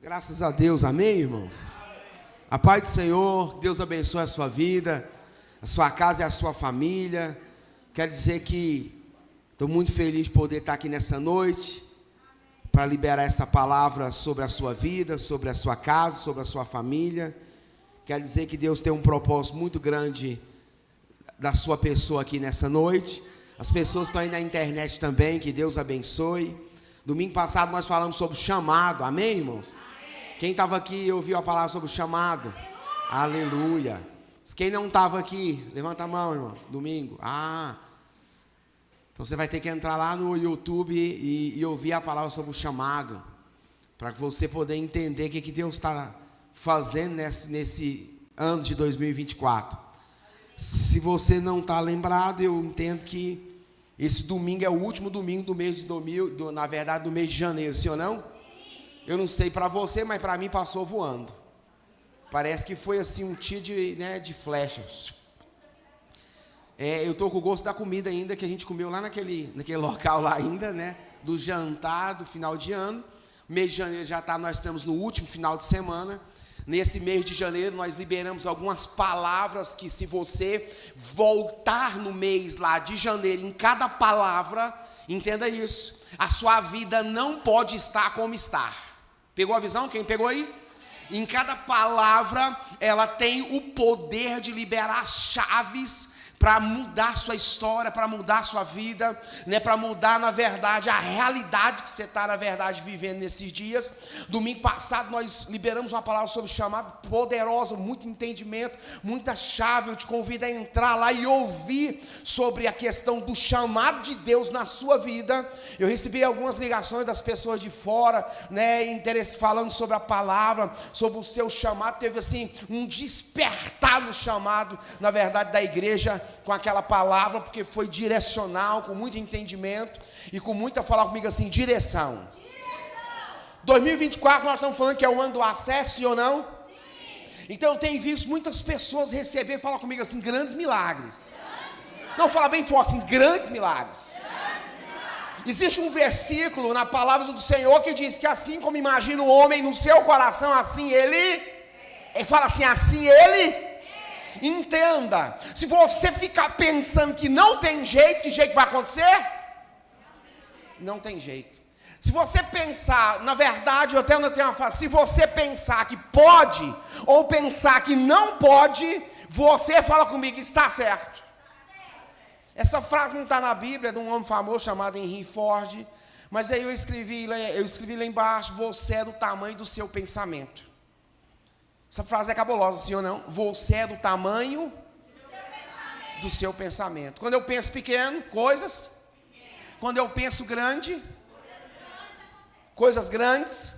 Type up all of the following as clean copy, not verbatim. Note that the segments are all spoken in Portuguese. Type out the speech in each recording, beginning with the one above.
Graças a Deus, amém, irmãos? A paz do Senhor, Deus abençoe a sua vida, a sua casa e a sua família. Quero dizer que estou muito feliz de poder estar aqui nessa noite, para liberar essa palavra sobre a sua vida, sobre a sua casa, sobre a sua família. Quero dizer que Deus tem um propósito muito grande da sua pessoa aqui nessa noite. As pessoas estão aí na internet também, que Deus abençoe. Domingo passado nós falamos sobre o chamado, amém, irmãos? Amém. Quem estava aqui e ouviu a palavra sobre o chamado? Aleluia. Aleluia. Quem não estava aqui, levanta a mão, irmão, domingo. Então você vai ter que entrar lá no YouTube e ouvir a palavra sobre o chamado, para você poder entender o que Deus está fazendo nesse ano de 2024. Se você não está lembrado, eu entendo que esse domingo é o último domingo do mês de do mês de janeiro, sim ou não? Sim. Eu não sei para você, mas para mim passou voando. Parece que foi assim um tiro de flecha. Eu estou com o gosto da comida ainda, que a gente comeu lá naquele local lá ainda, né? Do jantar, do final de ano. Mês de janeiro nós estamos no último final de semana. Nesse mês de janeiro nós liberamos algumas palavras que, se você voltar no mês lá de janeiro, em cada palavra, entenda isso, a sua vida não pode estar como está. Pegou a visão? Quem pegou aí? Em cada palavra ela tem o poder de liberar chaves para mudar sua história, para mudar sua vida, né? Para mudar, na verdade, a realidade que você está, na verdade, vivendo nesses dias. Domingo passado nós liberamos uma palavra sobre chamado poderosa, muito entendimento, muita chave. Eu te convido a entrar lá e ouvir sobre a questão do chamado de Deus na sua vida. Eu recebi algumas ligações das pessoas de fora, né? Falando sobre a palavra, sobre o seu chamado. Teve assim um despertar no chamado, na verdade, da igreja, com aquela palavra, porque foi direcional, com muito entendimento e com muita, falar comigo assim, direção. 2024 nós estamos falando que é o ano do acesso, sim ou não? Sim. Então eu tenho visto muitas pessoas receber, fala comigo assim, grandes milagres. Não, fala bem forte assim, grandes milagres. Existe um versículo na palavra do Senhor que diz que assim como imagina o homem no seu coração, assim ele fala assim, assim ele. Entenda, se você ficar pensando que não tem jeito, que jeito vai acontecer? Não tem jeito. Se você pensar, na verdade, eu até não tenho uma frase, se você pensar que pode, ou pensar que não pode, você fala comigo, está certo. Essa frase não está na Bíblia, é de um homem famoso chamado Henry Ford, mas aí eu escrevi lá embaixo, você é do tamanho do seu pensamento. Essa frase é cabulosa, sim ou não? Você é do tamanho do seu pensamento. Quando eu penso pequeno, coisas. Quando eu penso grande, coisas grandes.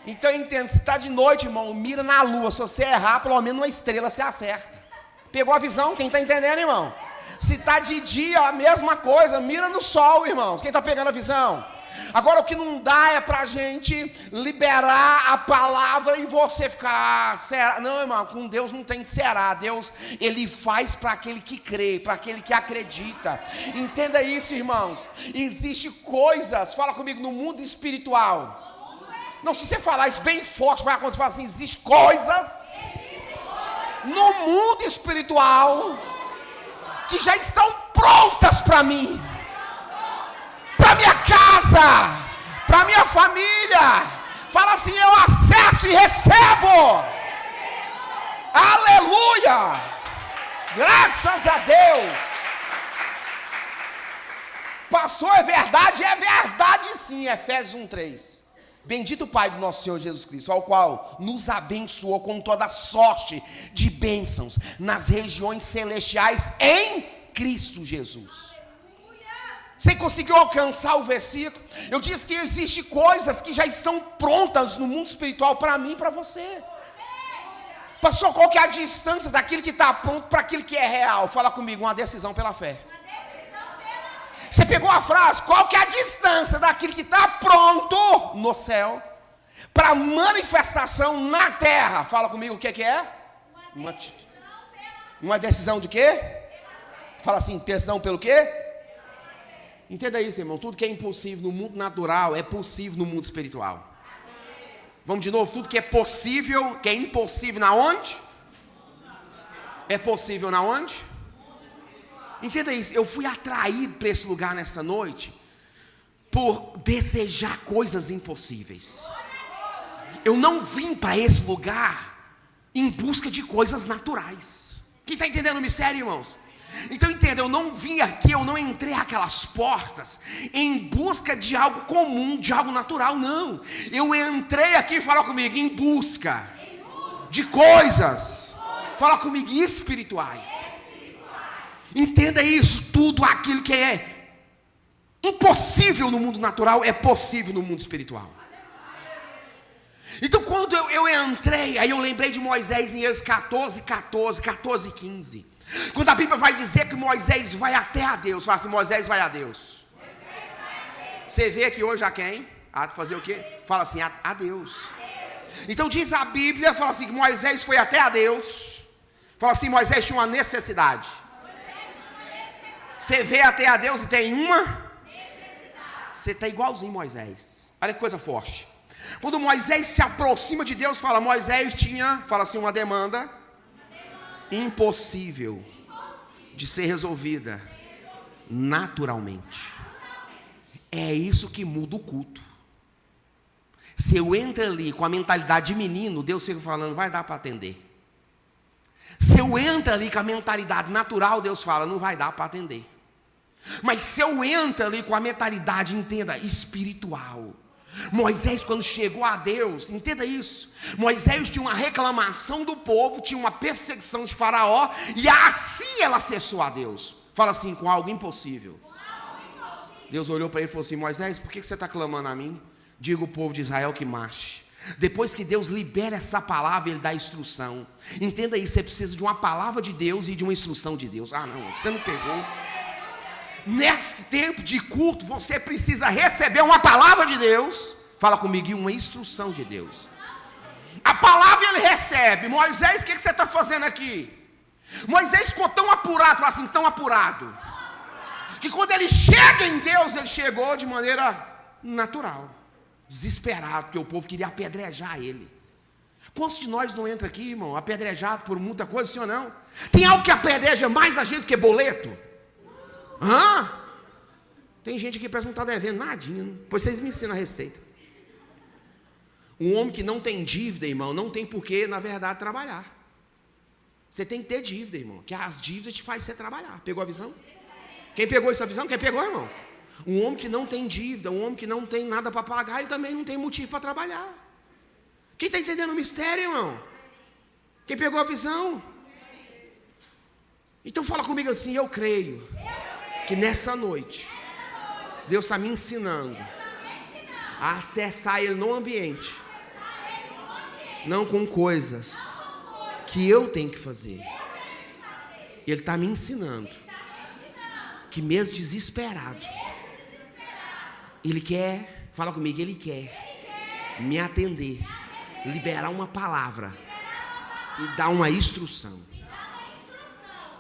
Então eu entendo, se está de noite, irmão, mira na lua. Se você errar, pelo menos uma estrela você acerta. Pegou a visão? Quem está entendendo, irmão? Se está de dia, a mesma coisa, mira no sol, irmãos. Quem está pegando a visão? Agora o que não dá é para a gente liberar a palavra e você ficar, será? Não, irmão, com Deus não tem será. Deus, Ele faz para aquele que crê, para aquele que acredita. Entenda isso, irmãos. Existem coisas, fala comigo, no mundo espiritual. Não, se você falar isso bem forte, vai acontecer assim, existem coisas no mundo espiritual que já estão prontas para mim. Para minha casa, para minha família. Fala assim, eu acesso e recebo. Aleluia. Graças a Deus. Pastor, é verdade sim. Efésios 1:3. Bendito o Pai do nosso Senhor Jesus Cristo, ao qual nos abençoou com toda sorte de bênçãos nas regiões celestiais em Cristo Jesus. Você conseguiu alcançar o versículo? Eu disse que existem coisas que já estão prontas no mundo espiritual para mim e para você. Pastor, qual que é a distância daquilo que está pronto para aquilo que é real? Fala comigo, uma decisão pela fé. Você pegou a frase, qual que é a distância daquilo que está pronto no céu para manifestação na terra? Fala comigo, o que é? Uma decisão de quê? Fala assim, decisão pelo quê? Entenda isso, irmão. Tudo que é impossível no mundo natural é possível no mundo espiritual. Vamos de novo, tudo que é possível, que é impossível na onde? É possível na onde? Entenda isso, eu fui atraído para esse lugar nessa noite por desejar coisas impossíveis. Eu não vim para esse lugar em busca de coisas naturais. Quem está entendendo o mistério, irmãos? Então entenda, eu não vim aqui, eu não entrei aquelas portas em busca de algo comum, de algo natural, não. Eu entrei aqui, fala comigo, em busca de coisas, fala comigo, espirituais. Entenda isso, tudo aquilo que é impossível no mundo natural é possível no mundo espiritual. Então quando eu entrei, aí eu lembrei de Moisés em Êxodo 14, 15. Quando a Bíblia vai dizer que Moisés vai até a Deus, fala assim, Moisés vai a Deus. Você vê aqui hoje a quem? A fazer o quê? Fala assim, a Deus. Então diz a Bíblia, fala assim, que Moisés foi até a Deus. Fala assim, Moisés tinha uma necessidade. Você vê até a Deus e tem uma? Você está igualzinho Moisés. Olha que coisa forte. Quando Moisés se aproxima de Deus, fala, Moisés tinha, fala assim, uma demanda impossível de ser resolvida naturalmente. É isso que muda o culto. Se eu entro ali com a mentalidade de menino, Deus fica falando, vai dar para atender. Se eu entro ali com a mentalidade natural, Deus fala, não vai dar para atender. Mas se eu entro ali com a mentalidade, entenda, espiritual. Moisés, quando chegou a Deus, entenda isso, Moisés tinha uma reclamação do povo, tinha uma perseguição de Faraó, e assim ela acessou a Deus. Fala assim, com algo impossível. Deus olhou para ele e falou assim, Moisés, por que você está clamando a mim? Diga o povo de Israel que marche. Depois que Deus libera essa palavra, Ele dá instrução. Entenda isso, você precisa de uma palavra de Deus e de uma instrução de Deus. Ah não, você não pegou. Nesse tempo de culto, você precisa receber uma palavra de Deus. Fala comigo, e uma instrução de Deus. A palavra ele recebe. Moisés, o que você está fazendo aqui? Moisés ficou tão apurado, fala assim, tão apurado, que quando ele chega em Deus, ele chegou de maneira natural, desesperado, porque o povo queria apedrejar ele. Quantos de nós não entra aqui, irmão, apedrejado por muita coisa, sim ou não? Tem algo que apedreja mais a gente do que boleto? Hã? Tem gente aqui que parece que não está devendo nadinha, né? Pois vocês me ensinam a receita. Um homem que não tem dívida, irmão, não tem por que, na verdade, trabalhar. Você tem que ter dívida, irmão, que as dívidas te fazem você trabalhar. Pegou a visão? Quem pegou essa visão? Quem pegou, irmão? Um homem que não tem dívida, um homem que não tem nada para pagar, ele também não tem motivo para trabalhar. Quem está entendendo o mistério, irmão? Quem pegou a visão? Então fala comigo assim, eu creio que nessa noite Deus está me ensinando a acessar Ele no ambiente, não com coisas que eu tenho que fazer. Ele está me ensinando que mesmo desesperado, Ele quer, fala comigo, Ele quer me atender, liberar uma palavra e dar uma instrução.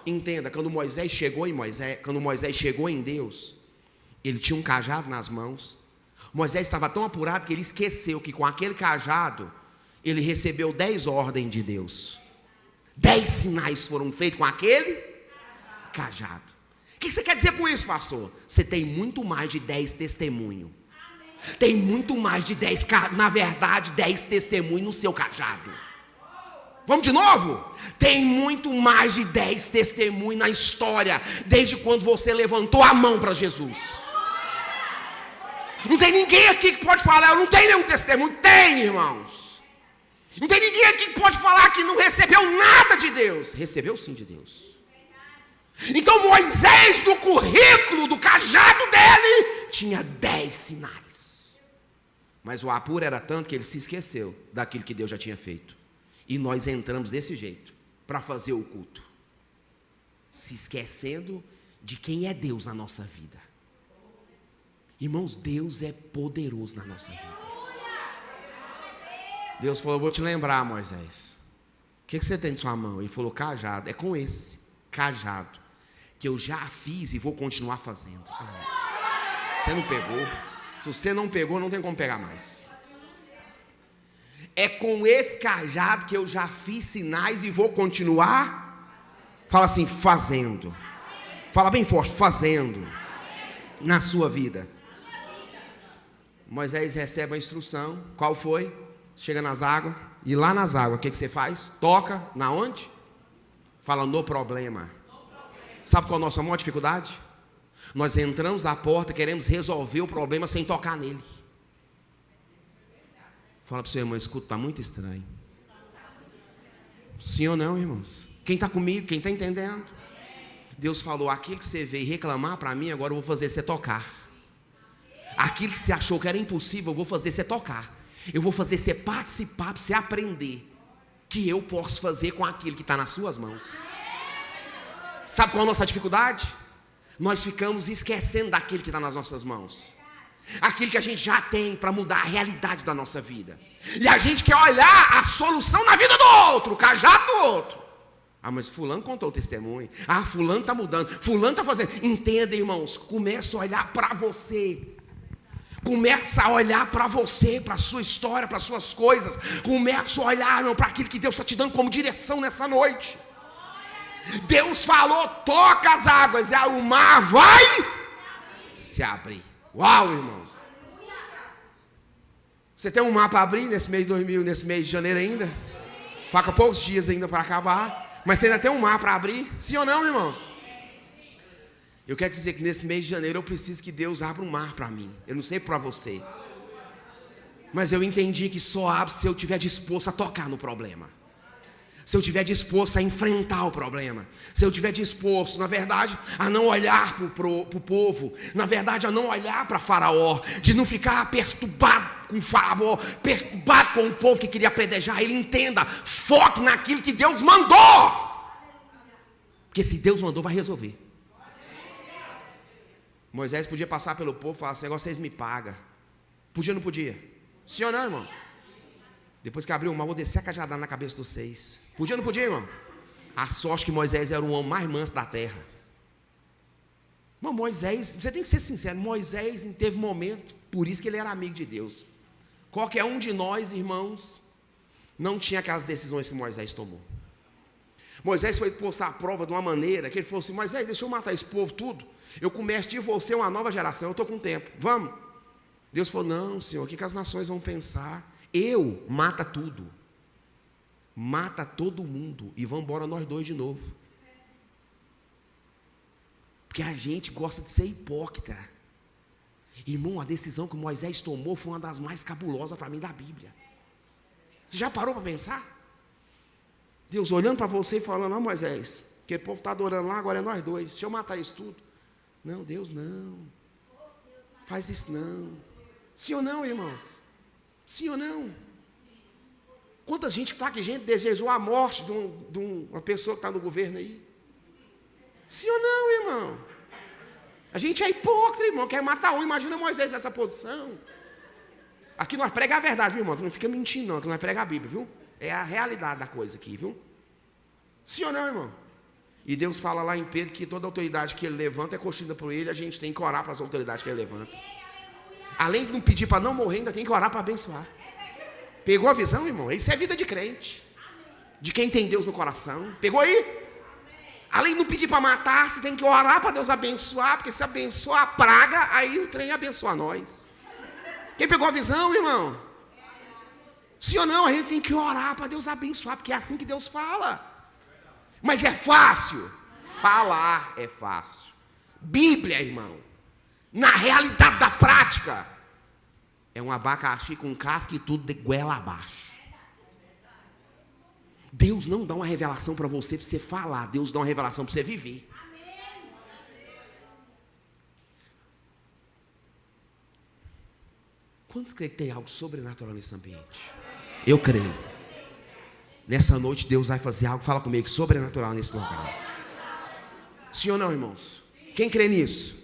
Entenda, quando Moisés chegou em Deus, ele tinha um cajado nas mãos. Moisés estava tão apurado que ele esqueceu que com aquele cajado ele recebeu 10 ordens de Deus. 10 sinais foram feitos com aquele cajado. O que você quer dizer com isso, pastor? Você tem muito mais de 10 testemunhos. Tem muito mais de 10, na verdade, 10 testemunhos no seu cajado. Vamos de novo? Tem muito mais de 10 testemunhos na história, desde quando você levantou a mão para Jesus. Não tem ninguém aqui que pode falar, eu não tenho nenhum testemunho. Tem, irmãos. Não tem ninguém aqui que pode falar que não recebeu nada de Deus. Recebeu sim de Deus. Então Moisés, no currículo do cajado dele, tinha 10 sinais. Mas o apuro era tanto que ele se esqueceu daquilo que Deus já tinha feito. E nós entramos desse jeito, para fazer o culto, se esquecendo de quem é Deus na nossa vida. Irmãos, Deus é poderoso na nossa vida. Deus falou, eu vou te lembrar, Moisés, o que você tem em sua mão? Ele falou, cajado. É com esse cajado que eu já fiz e vou continuar fazendo. Você não pegou. Se você não pegou, não tem como pegar mais. É com esse cajado que eu já fiz sinais e vou continuar. Fala assim, fazendo. Fala bem forte, fazendo. Na sua vida. Moisés recebe a instrução. Qual foi? Chega nas águas. E lá nas águas, o que você faz? Toca, na onde? Fala no problema. Sabe qual é a nossa maior dificuldade? Nós entramos na porta, queremos resolver o problema sem tocar nele. Fala para o seu irmão, escuta, está muito estranho. Sim ou não, irmãos? Quem está comigo, quem está entendendo? Deus falou, aquilo que você veio reclamar para mim, agora eu vou fazer você tocar. Aquilo que você achou que era impossível, eu vou fazer você tocar. Eu vou fazer você participar, para você aprender que eu posso fazer com aquilo que está nas suas mãos. Sabe qual é a nossa dificuldade? Nós ficamos esquecendo daquilo que está nas nossas mãos. Aquilo que a gente já tem para mudar a realidade da nossa vida. E a gente quer olhar a solução na vida do outro, o cajado do outro. Ah, mas fulano contou o testemunho. Ah, fulano está mudando, fulano está fazendo. Entenda, irmãos, começa a olhar para você. Começa a olhar para você, para a sua história, para as suas coisas. Começa a olhar, irmão, para aquilo que Deus está te dando como direção nessa noite. Deus falou, toca as águas, e o mar vai se abrir. Uau, irmãos. Você tem um mar para abrir nesse mês de nesse mês de janeiro ainda? Falta poucos dias ainda para acabar. Mas você ainda tem um mar para abrir? Sim ou não, irmãos? Eu quero dizer que nesse mês de janeiro eu preciso que Deus abra um mar para mim. Eu não sei para você. Mas eu entendi que só abre se eu estiver disposto a tocar no problema. Se eu estiver disposto a enfrentar o problema. Se eu estiver disposto, na verdade, a não olhar para o povo. Na verdade, a não olhar para Faraó. De não ficar perturbado com Faraó. Perturbado com o povo que queria apedrejar ele. Entenda, foque naquilo que Deus mandou. Porque se Deus mandou, vai resolver. Moisés podia passar pelo povo e falar assim, agora vocês me pagam. Podia ou não podia? Sim ou não, irmão? Depois que abriu o mar, vou descer a cajadada na cabeça de vocês. Podia ou não podia, irmão? A sorte que Moisés era o homem mais manso da terra. Irmão, Moisés, você tem que ser sincero, Moisés teve momento, por isso que ele era amigo de Deus. Qualquer um de nós, irmãos, não tinha aquelas decisões que Moisés tomou. Moisés foi posto à prova de uma maneira que ele falou assim, Moisés, deixa eu matar esse povo tudo. Eu começo de você uma nova geração, eu estou com tempo, vamos? Deus falou, não, Senhor, o que as nações vão pensar? Mata tudo. Mata todo mundo e vamos embora nós dois de novo. Porque a gente gosta de ser hipócrita. Irmão, a decisão que Moisés tomou foi uma das mais cabulosas para mim da Bíblia. Você já parou para pensar? Deus olhando para você e falando, não, Moisés, que o povo está adorando lá, agora é nós dois. Deixa eu matar isso tudo. Não, Deus não. Faz isso não. Sim ou não, irmãos? Sim ou não? Quanta gente está aqui, gente desejou a morte de uma pessoa que está no governo aí? Sim ou não, irmão? A gente é hipócrita, irmão, quer matar um. Imagina Moisés nessa posição. Aqui nós pregamos a verdade, viu, irmão? Não fica mentindo, não, que nós pregamos a Bíblia, viu? É a realidade da coisa aqui, viu? Sim ou não, irmão? E Deus fala lá em Pedro que toda autoridade que ele levanta é construída por ele, a gente tem que orar para as autoridades que ele levanta. Além de não pedir para não morrer, ainda tem que orar para abençoar. Pegou a visão, irmão? Isso é vida de crente. De quem tem Deus no coração. Pegou aí? Além de não pedir para matar, você tem que orar para Deus abençoar, porque se abençoar a praga, aí o trem abençoa nós. Quem pegou a visão, irmão? Sim ou não? A gente tem que orar para Deus abençoar, porque é assim que Deus fala. Mas é fácil? Falar é fácil. Bíblia, irmão, na realidade da prática, é um abacaxi com casca e tudo de goela abaixo. Deus não dá uma revelação para você falar, Deus dá uma revelação para você viver. Quantos creem que tem algo sobrenatural nesse ambiente? Eu creio. Nessa noite Deus vai fazer algo, fala comigo, sobrenatural nesse local. Sim ou não, irmãos? Quem crê nisso?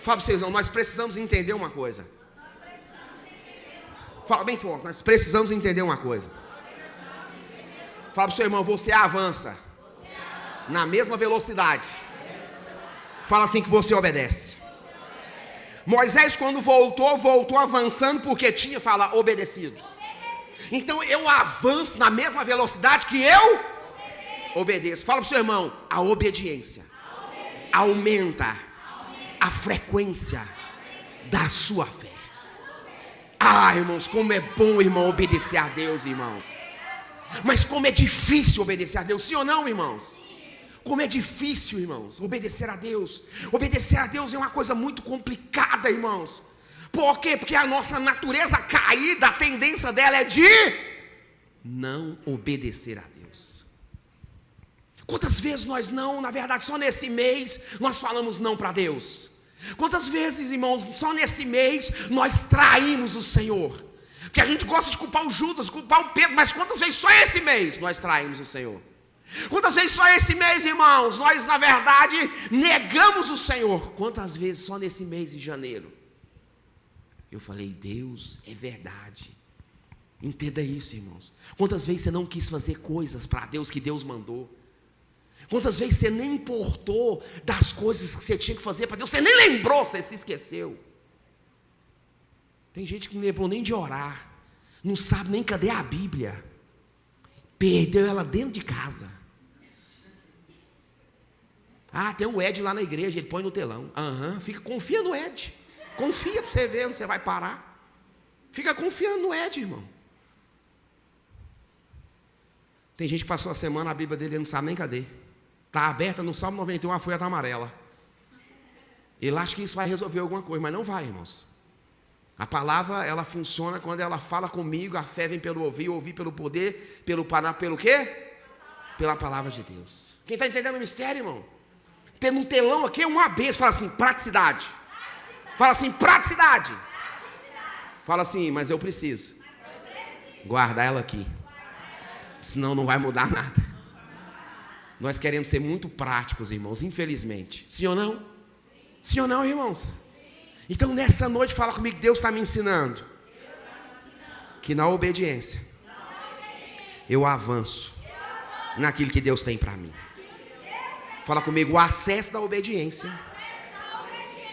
Fala para vocês, não, nós precisamos entender uma coisa. Fala bem forte, nós precisamos entender uma coisa. Fala para o seu irmão, você avança na mesma velocidade. Fala assim que você obedece. Moisés, quando voltou avançando porque tinha, fala, obedecido. Então eu avanço na mesma velocidade que eu obedeço. Fala para o seu irmão, a obediência aumenta a frequência da sua fé. Ah, irmãos, como é bom, irmão, obedecer a Deus, irmãos. Mas como é difícil obedecer a Deus, sim ou não, irmãos? Como é difícil, irmãos, obedecer a Deus. Obedecer a Deus é uma coisa muito complicada, irmãos. Por quê? Porque a nossa natureza caída, a tendência dela é de não obedecer a Deus. Quantas vezes nós não, na verdade, só nesse mês, nós falamos não para Deus? Quantas vezes, irmãos, só nesse mês, nós traímos o Senhor? Porque a gente gosta de culpar o Judas, culpar o Pedro, mas quantas vezes só esse mês nós traímos o Senhor? Quantas vezes só esse mês, irmãos, nós, na verdade, negamos o Senhor? Quantas vezes só nesse mês de janeiro? Eu falei, Deus, é verdade. Entenda isso, irmãos. Quantas vezes você não quis fazer coisas para Deus que Deus mandou? Quantas vezes você nem importou das coisas que você tinha que fazer para Deus? Você nem lembrou, você se esqueceu. Tem gente que não lembrou nem de orar. Não sabe nem cadê a Bíblia. Perdeu ela dentro de casa. Ah, tem um Ed lá na igreja, ele põe no telão. Confia no Ed. Confia para você ver onde você vai parar. Fica confiando no Ed, irmão. Tem gente que passou a semana, a Bíblia dele não sabe nem cadê. Está aberta no Salmo 91, a folha está amarela. Ele acha que isso vai resolver alguma coisa, mas não vai, irmãos. A palavra, ela funciona quando ela fala comigo, a fé vem pelo ouvir pelo poder, pelo quê? Pela palavra de Deus. Quem está entendendo o mistério, irmão? Tendo um telão aqui, uma benção, fala assim, praticidade. Fala assim, praticidade. Fala assim, mas eu preciso guardar ela aqui. Senão não vai mudar nada. Nós queremos ser muito práticos, irmãos, infelizmente. Sim ou não? Sim ou não, irmãos? Então nessa noite fala comigo, Deus está me ensinando que na obediência eu avanço naquilo que Deus tem para mim. Fala comigo, o acesso da obediência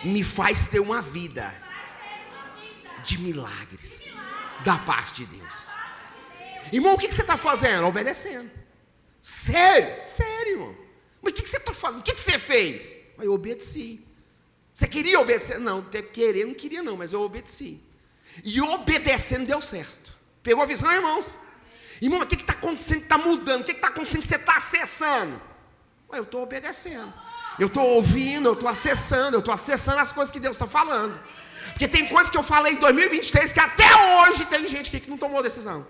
me faz ter uma vida de milagres da parte de Deus. Irmão, o que você está fazendo? Obedecendo. Sério, irmão. Mas o que você está fazendo? O que você fez? Eu obedeci. Você queria obedecer? Não, querer não queria não, mas eu obedeci. E obedecendo deu certo. Pegou a visão, irmãos? Irmão, mas o que está acontecendo? Está mudando? O que está acontecendo que você está acessando? Eu estou obedecendo. Eu estou ouvindo, eu estou acessando as coisas que Deus está falando. Porque tem coisas que eu falei em 2023 que até hoje tem gente aqui que não tomou decisão.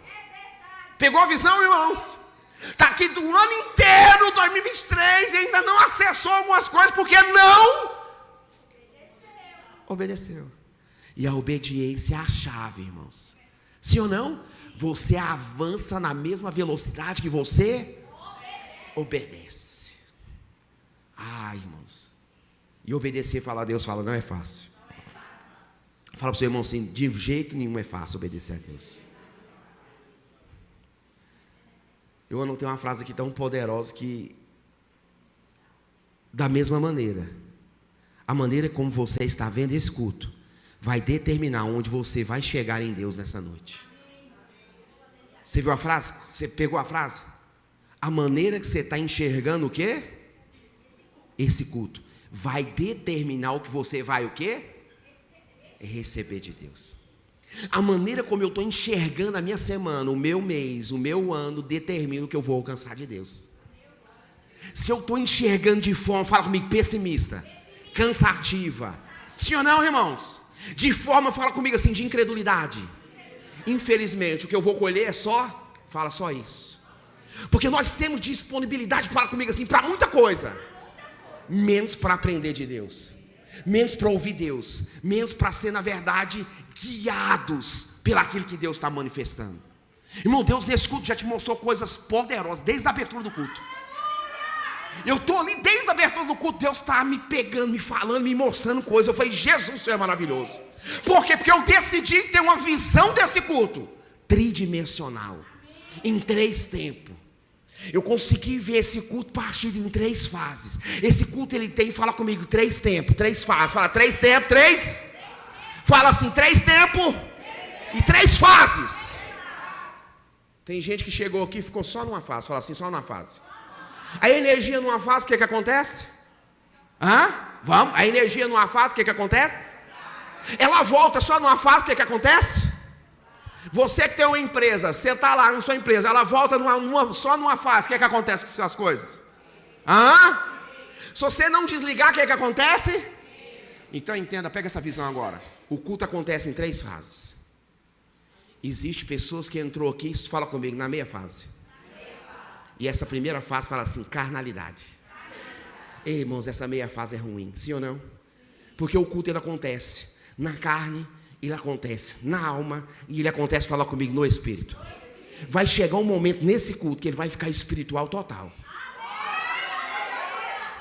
Pegou a visão, irmãos? Está aqui do ano inteiro, 2023, e ainda não acessou algumas coisas porque não obedeceu. E a obediência é a chave, irmãos. Sim ou não? Você avança na mesma velocidade que você obedece. Irmãos. E obedecer, falar a Deus, fala, não é fácil. Fala para o seu irmão assim, de jeito nenhum é fácil obedecer a Deus. Eu anotei uma frase aqui tão poderosa que, da mesma maneira, a maneira como você está vendo esse culto vai determinar onde você vai chegar em Deus nessa noite. Você viu a frase? Você pegou a frase? A maneira que você está enxergando o quê? Esse culto vai determinar o que você vai o quê? Receber de Deus. A maneira como eu estou enxergando a minha semana, o meu mês, o meu ano, determina o que eu vou alcançar de Deus. Se eu estou enxergando de forma, fala comigo, pessimista, cansativa, sim ou não, irmãos? De forma, fala comigo assim, de incredulidade. Infelizmente, o que eu vou colher é só isso. Porque nós temos disponibilidade, fala comigo assim, para muita coisa, menos para aprender de Deus, menos para ouvir Deus, menos para ser, na verdade, guiados pelaquilo que Deus está manifestando. Irmão, Deus nesse culto já te mostrou coisas poderosas, desde a abertura do culto. Eu estou ali desde a abertura do culto, Deus está me pegando, me falando, me mostrando coisas. Eu falei, Jesus, o Senhor é maravilhoso. Por quê? Porque eu decidi ter uma visão desse culto tridimensional, em 3 tempos. Eu consegui ver esse culto partido em 3 fases. Esse culto ele tem, fala comigo, 3 tempos, 3 fases. Fala 3 tempos, 3. Fala assim, 3 tempos e 3 fases. Tem gente que chegou aqui e ficou só numa fase. Fala assim, só numa fase. A energia numa fase, o que acontece? Vamos? A energia numa fase, o que acontece? Ela volta só numa fase, o que acontece? Você que tem uma empresa, você está lá na sua empresa, ela volta só numa fase, o que acontece com as coisas? Se você não desligar, o que acontece? Então entenda, pega essa visão agora. O culto acontece em 3 fases. Existem pessoas que entrou aqui, fala comigo, na meia fase. E essa primeira fase fala assim, carnalidade. Ei, irmãos, essa meia fase é ruim, sim ou não? Porque o culto ele acontece na carne, ele acontece na alma, e ele acontece, fala comigo, no espírito. Vai chegar um momento nesse culto que ele vai ficar espiritual total.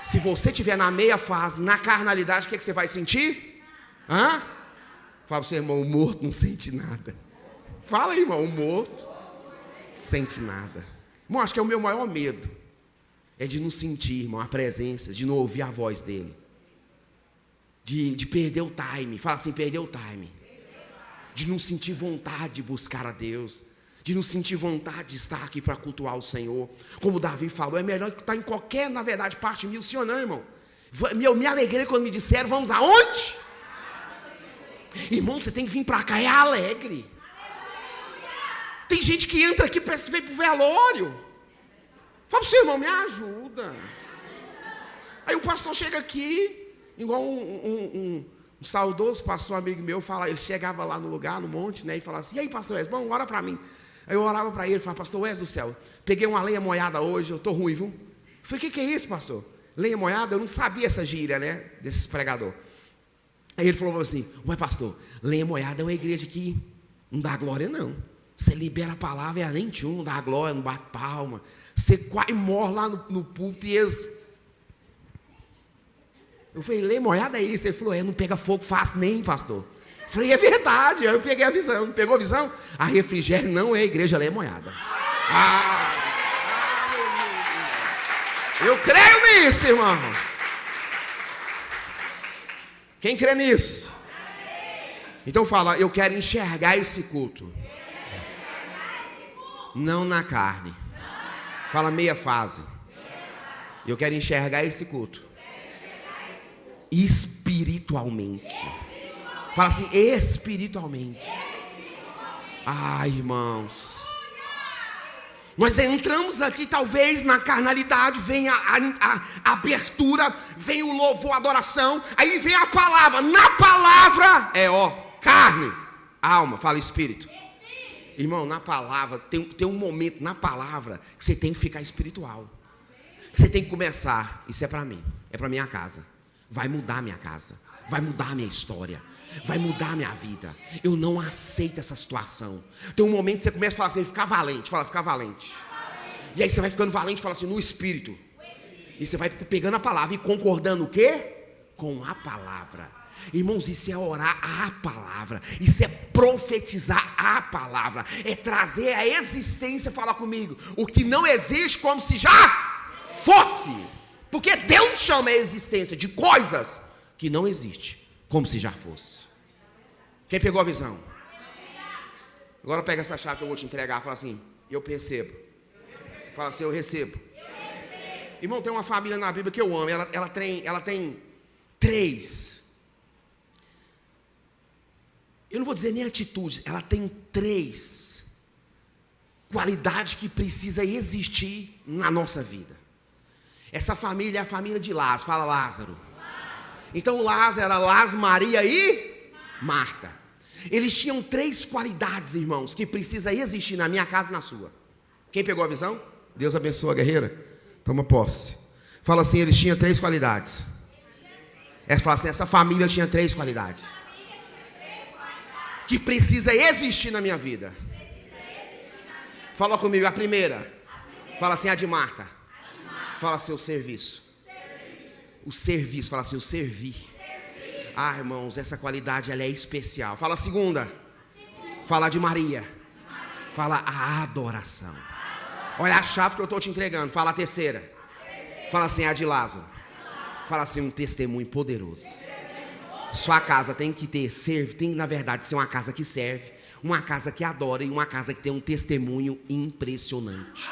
Se você estiver na meia fase, na carnalidade, o que você vai sentir? Fala para o seu irmão, o morto não sente nada. Fala aí, irmão, o morto não sente nada. Irmão, acho que é o meu maior medo. É de não sentir, irmão, a presença, de não ouvir a voz dele. De perder o time. Fala assim, perder o time. De não sentir vontade de buscar a Deus. De não sentir vontade de estar aqui para cultuar o Senhor. Como Davi falou, é melhor que estar em qualquer, na verdade, parte mil, sim ou não, irmão? Me alegrei quando me disseram, vamos aonde? Irmão, você tem que vir para cá, é alegre. Tem gente que entra aqui para vir para o velório. Fala para o seu irmão, me ajuda. Aí o pastor chega aqui, igual um saudoso pastor amigo meu, ele chegava lá no lugar, no monte, né, e falava assim, e aí pastor Wes, bom, ora para mim. Aí eu orava para ele, falava, pastor Wes do céu, peguei uma lenha moiada hoje, eu estou ruim, viu? Eu falei, o que é isso, pastor? Lenha moiada? Eu não sabia essa gíria, né, desses pregadores. Aí ele falou assim, ué pastor, lenha moiada é uma igreja que não dá glória não. Você libera a palavra e a nem tchum, não dá glória, não bate palma. Você quase morre lá no púlpito e eles... Eu falei, lei moiada é isso? Ele falou, não pega fogo fácil nem, pastor. Eu falei, é verdade. Aí eu peguei a visão. Não pegou a visão? A Refrigério não é a igreja lei moiada. Eu creio nisso, irmãos. Quem crê nisso? Então fala, eu quero enxergar esse culto. Não na carne. Fala meia fase. Eu quero enxergar esse culto espiritualmente. Fala assim, espiritualmente. Irmãos, nós entramos aqui talvez na carnalidade, vem a abertura, vem o louvor, a adoração, aí vem a palavra. Na palavra carne, alma, fala espírito. Irmão, na palavra, tem um momento na palavra que você tem que ficar espiritual. Que você tem que começar, isso é para mim, é para minha casa. Vai mudar minha casa, vai mudar minha história, vai mudar minha vida. Eu não aceito essa situação. Tem um momento que você começa a falar assim, ficar valente, fala, ficar valente. E aí você vai ficando valente, fala assim, no espírito. E você vai pegando a palavra e concordando o quê? Com a palavra. Irmãos, isso é orar a palavra, isso é profetizar a palavra, é trazer a existência, fala comigo, o que não existe como se já fosse, porque Deus chama a existência de coisas que não existem, como se já fosse. Quem pegou a visão? Agora pega essa chave que eu vou te entregar, fala assim, eu percebo. Fala assim, eu recebo. Irmão, tem uma família na Bíblia que eu amo, ela tem 3. Eu não vou dizer nem atitudes, ela tem 3 qualidades que precisa existir na nossa vida. Essa família é a família de Lázaro, fala Lázaro. Então Lázaro era Lázaro, Maria e Marta. Eles tinham 3 qualidades, irmãos, que precisa existir na minha casa e na sua. Quem pegou a visão? Deus abençoe a guerreira. Toma posse. Fala assim, eles tinham 3 qualidades. Fala assim, essa família tinha 3 qualidades que precisa existir na minha vida. Fala comigo, a primeira. Fala assim, a de Marta. Fala assim, o serviço. O serviço, fala assim, o servir. Irmãos, essa qualidade ela é especial. Fala a segunda. Fala de Maria. Fala a adoração. Olha a chave que eu estou te entregando. Fala a terceira. Fala assim, a de Lázaro. Fala assim, um testemunho poderoso. Sua casa tem que ter, tem na verdade ser uma casa que serve, uma casa que adora e uma casa que tem um testemunho impressionante.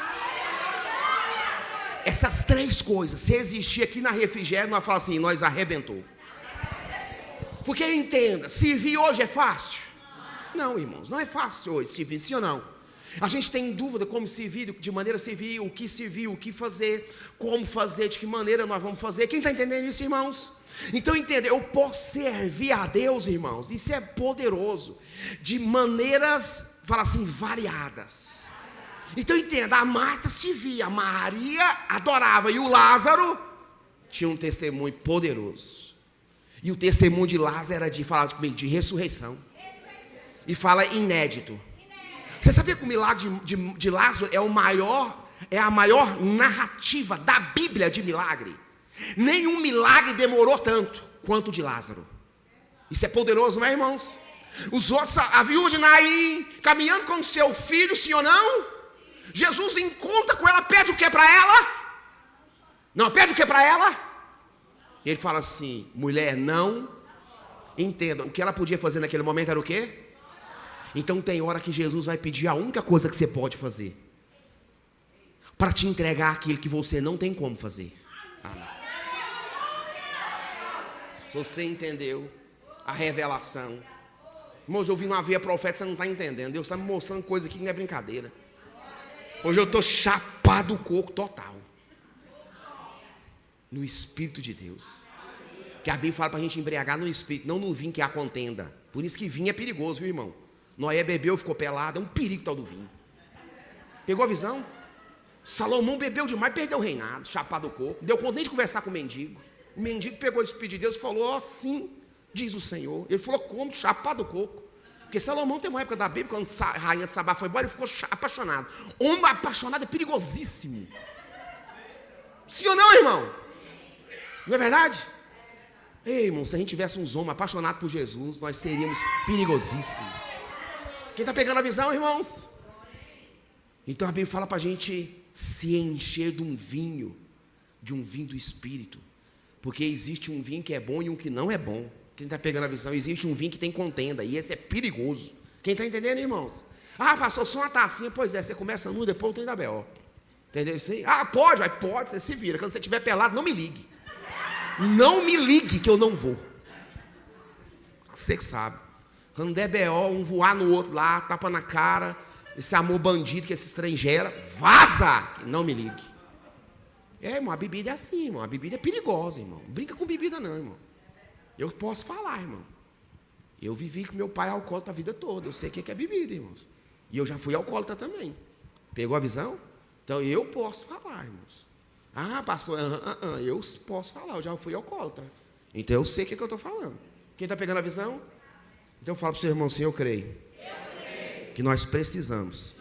Essas três coisas, se existir aqui na Refrigério, nós falamos assim, nós arrebentou. Porque entenda, servir hoje é fácil? Não, irmãos, não é fácil hoje servir, sim ou não? A gente tem dúvida como servir, de maneira servir, o que fazer, como fazer, de que maneira nós vamos fazer. Quem está entendendo isso, irmãos? Então entenda, eu posso servir a Deus, irmãos, isso é poderoso, de maneiras, fala assim, variadas. Então entenda, a Marta servia, a Maria adorava e o Lázaro tinha um testemunho poderoso. E o testemunho de Lázaro era de ressurreição. E fala inédito. Você sabia que o milagre de Lázaro é a maior narrativa da Bíblia de milagre? Nenhum milagre demorou tanto quanto o de Lázaro. Isso é poderoso, não é, irmãos? Os outros, a viúva de Naim, caminhando com o seu filho, sim ou não? Jesus encontra com ela, pede o que para ela? Não, pede o que para ela? Ele fala assim, mulher, não. Entenda, o que ela podia fazer naquele momento era o quê? Então tem hora que Jesus vai pedir a única coisa que você pode fazer, para te entregar aquilo que você não tem como fazer. Amém. Se você entendeu a revelação. Irmãos, eu vim uma veia profeta, você não está entendendo. Deus está me mostrando coisa aqui que não é brincadeira. Hoje eu estou chapado o coco total. No Espírito de Deus. Que a Bíblia fala para a gente embriagar no Espírito, não no vinho, que é a contenda. Por isso que vinho é perigoso, viu, irmão? Noé bebeu, ficou pelado, é um perigo tal do vinho. Pegou a visão? Salomão bebeu demais, perdeu o reinado, chapado o coco. Deu conta nem de conversar com o mendigo. O mendigo pegou o Espírito de Deus e falou, assim diz o Senhor. Ele falou, como? Chapado o coco. Porque Salomão teve uma época da Bíblia, quando a rainha de Sabá foi embora, ele ficou apaixonado. Homem apaixonado é perigosíssimo. Sim ou não, irmão? Não é verdade? Ei, irmão, se a gente tivesse uns homens apaixonados por Jesus, nós seríamos perigosíssimos. Quem está pegando a visão, irmãos? Então a Bíblia fala para a gente se encher de um vinho do Espírito. Porque existe um vinho que é bom e um que não é bom. Quem está pegando a visão? Existe um vinho que tem contenda, e esse é perigoso. Quem está entendendo, irmãos? Ah, pastor, só uma tacinha. Pois é, você começa nu, depois o trem da B.O. Entendeu isso aí? Ah, pode, você se vira. Quando você estiver pelado, não me ligue. Não me ligue que eu não vou. Você que sabe. Quando der B.O., um voar no outro lá, tapa na cara, esse amor bandido que esse estrangeiro, vaza! Não me ligue. É, irmão, a bebida é assim, irmão. A bebida é perigosa, irmão. Não brinca com bebida não, irmão. Eu posso falar, irmão. Eu vivi com meu pai alcoólatra a vida toda. Eu sei o que é bebida, irmãos. E eu já fui alcoólatra também. Pegou a visão? Então eu posso falar, irmãos. Ah, pastor, eu posso falar, eu já fui alcoólatra. Então eu sei o que eu estou falando. Quem está pegando a visão? Então fala para o seu irmão assim, eu creio. Que nós precisamos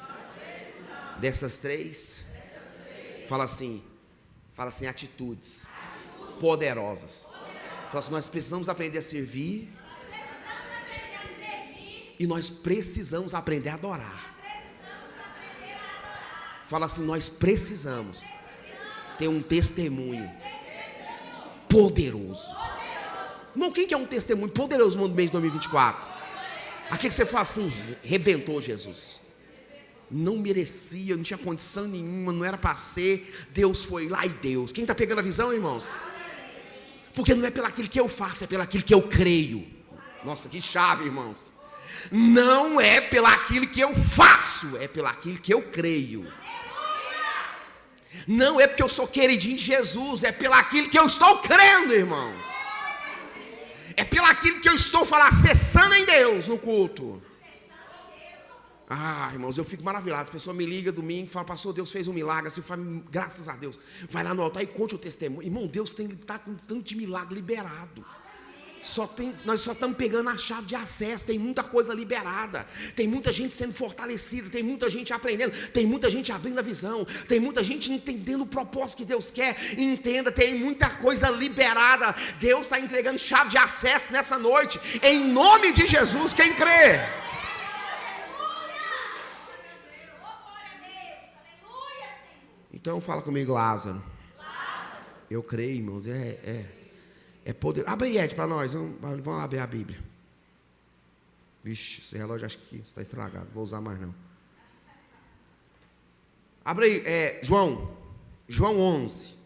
dessas três. Fala assim, atitudes poderosas. Fala assim, nós precisamos aprender a servir. E nós precisamos aprender a adorar. Fala assim, nós precisamos ter um testemunho poderoso. Irmão, quem que é um testemunho poderoso no mês de 2024? Aqui que você fala assim, rebentou Jesus. Não merecia, não tinha condição nenhuma, não era para ser. Deus foi lá e Deus. Quem está pegando a visão, irmãos? Porque não é pelo aquilo que eu faço, é pelo aquilo que eu creio. Nossa, que chave, irmãos. Não é pelo aquilo que eu faço, é pelo aquilo que eu creio. Não é porque eu sou queridinho de Jesus, é pelo aquilo que eu estou crendo, irmãos. É pelo aquilo que eu estou acessando em Deus no culto. Ah, irmãos, eu fico maravilhado. A pessoa me liga domingo e fala, pastor, Deus fez um milagre. Assim, fala, graças a Deus. Vai lá no altar e conte o testemunho. Irmão, Deus está com tanto de milagre liberado. Nós só estamos pegando a chave de acesso. Tem muita coisa liberada. Tem muita gente sendo fortalecida. Tem muita gente aprendendo. Tem muita gente abrindo a visão. Tem muita gente entendendo o propósito que Deus quer. Entenda, tem muita coisa liberada. Deus está entregando chave de acesso nessa noite. Em nome de Jesus, quem crê? Então fala comigo, Lázaro. Eu creio, irmãos, é poder. Abre Ed para nós, vamos abrir a Bíblia. Vixe, esse relógio acho que está estragado. Vou usar mais não. Abre aí, João 11.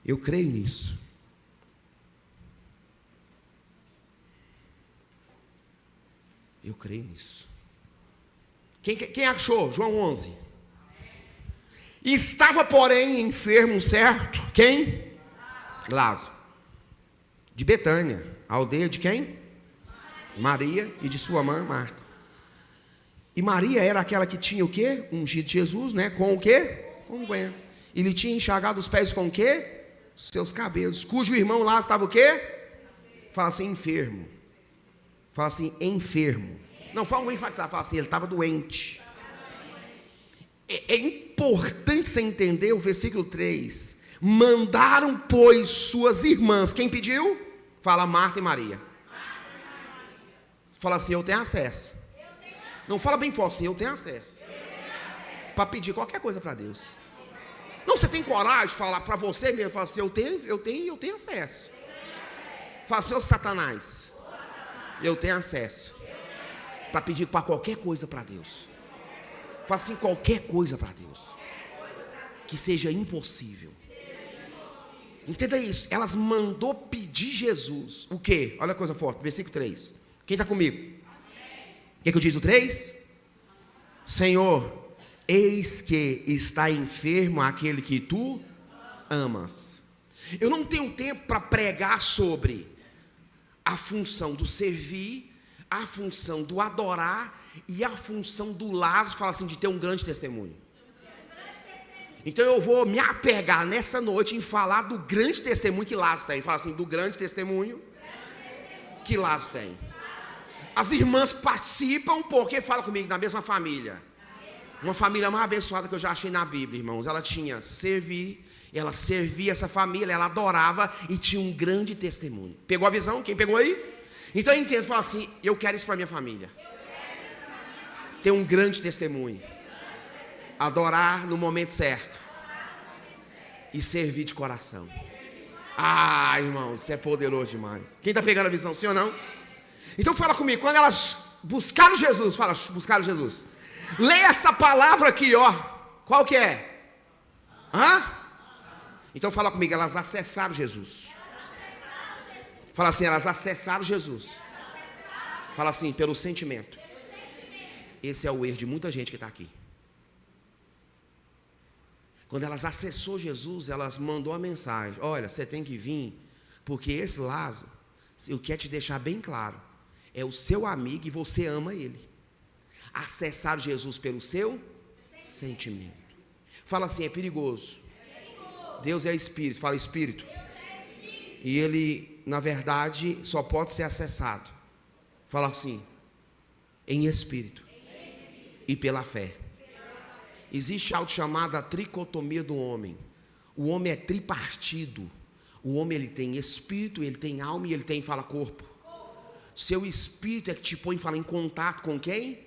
Eu creio nisso. Eu creio nisso. Quem achou? João 11. Estava, porém, enfermo um certo. Quem? Lázaro. De Betânia. A aldeia de quem? Maria e de sua mãe Marta. E Maria era aquela que tinha o quê? Ungido Jesus, né? Com o quê? Com unguento. E lhe tinha enxagado os pés com o quê? Seus cabelos. Cujo irmão lá estava o quê? Fala assim, enfermo. Fala assim, enfermo. Não, vamos enfatizar, fala assim, ele estava doente. É importante você entender o versículo 3. Mandaram, pois, suas irmãs. Quem pediu? Fala Marta e Maria. Fala assim, eu tenho acesso. Não fala bem forte assim, eu tenho acesso. Para pedir qualquer coisa para Deus. Não, você tem coragem de falar para você mesmo, fala assim, eu tenho acesso. Fala assim, ô Satanás, eu tenho acesso. Para pedir para qualquer coisa para Deus. Fala assim, qualquer coisa para Deus. Que seja impossível. Entenda isso. Elas mandou pedir Jesus. O quê? Olha a coisa forte. Versículo 3. Quem está comigo? O que eu diz o 3? Senhor, eis que está enfermo aquele que tu amas. Eu não tenho tempo para pregar sobre a função do servir, a função do adorar e a função do Lázaro, fala assim, de ter um grande testemunho. Então eu vou me apegar nessa noite em falar do grande testemunho que Lázaro tem. Fala assim, do grande testemunho que Lázaro tem. As irmãs participam porque, fala comigo, da mesma família. Uma família mais abençoada que eu já achei na Bíblia, irmãos. Ela servia essa família, ela adorava e tinha um grande testemunho. Pegou a visão? Quem pegou aí? Então eu entendo, fala assim, eu quero isso para minha família. Ter um grande testemunho. Adorar no momento certo. E servir de coração. Ah, irmãos, isso é poderoso demais. Quem está pegando a visão, sim ou não? Então fala comigo, quando elas buscaram Jesus, fala, buscaram Jesus. Leia essa palavra aqui, ó. Qual que é? Hã? Então fala comigo, elas acessaram Jesus. Fala assim, elas acessaram Jesus. Fala assim, pelo sentimento. Esse é o erro de muita gente que está aqui. Quando elas acessou Jesus, elas mandou a mensagem. Olha, você tem que vir, porque esse Lázaro, eu quero te deixar bem claro, é o seu amigo e você ama ele. Acessar Jesus pelo seu sentimento. Fala assim, é perigoso. Deus é espírito, fala espírito. E ele, na verdade, só pode ser acessado. Fala assim, em espírito e pela fé. Existe algo chamado a tricotomia do homem. O homem é tripartido. O homem ele tem espírito, ele tem alma e ele tem, fala, corpo. Seu espírito é que te põe, fala, em contato com quem?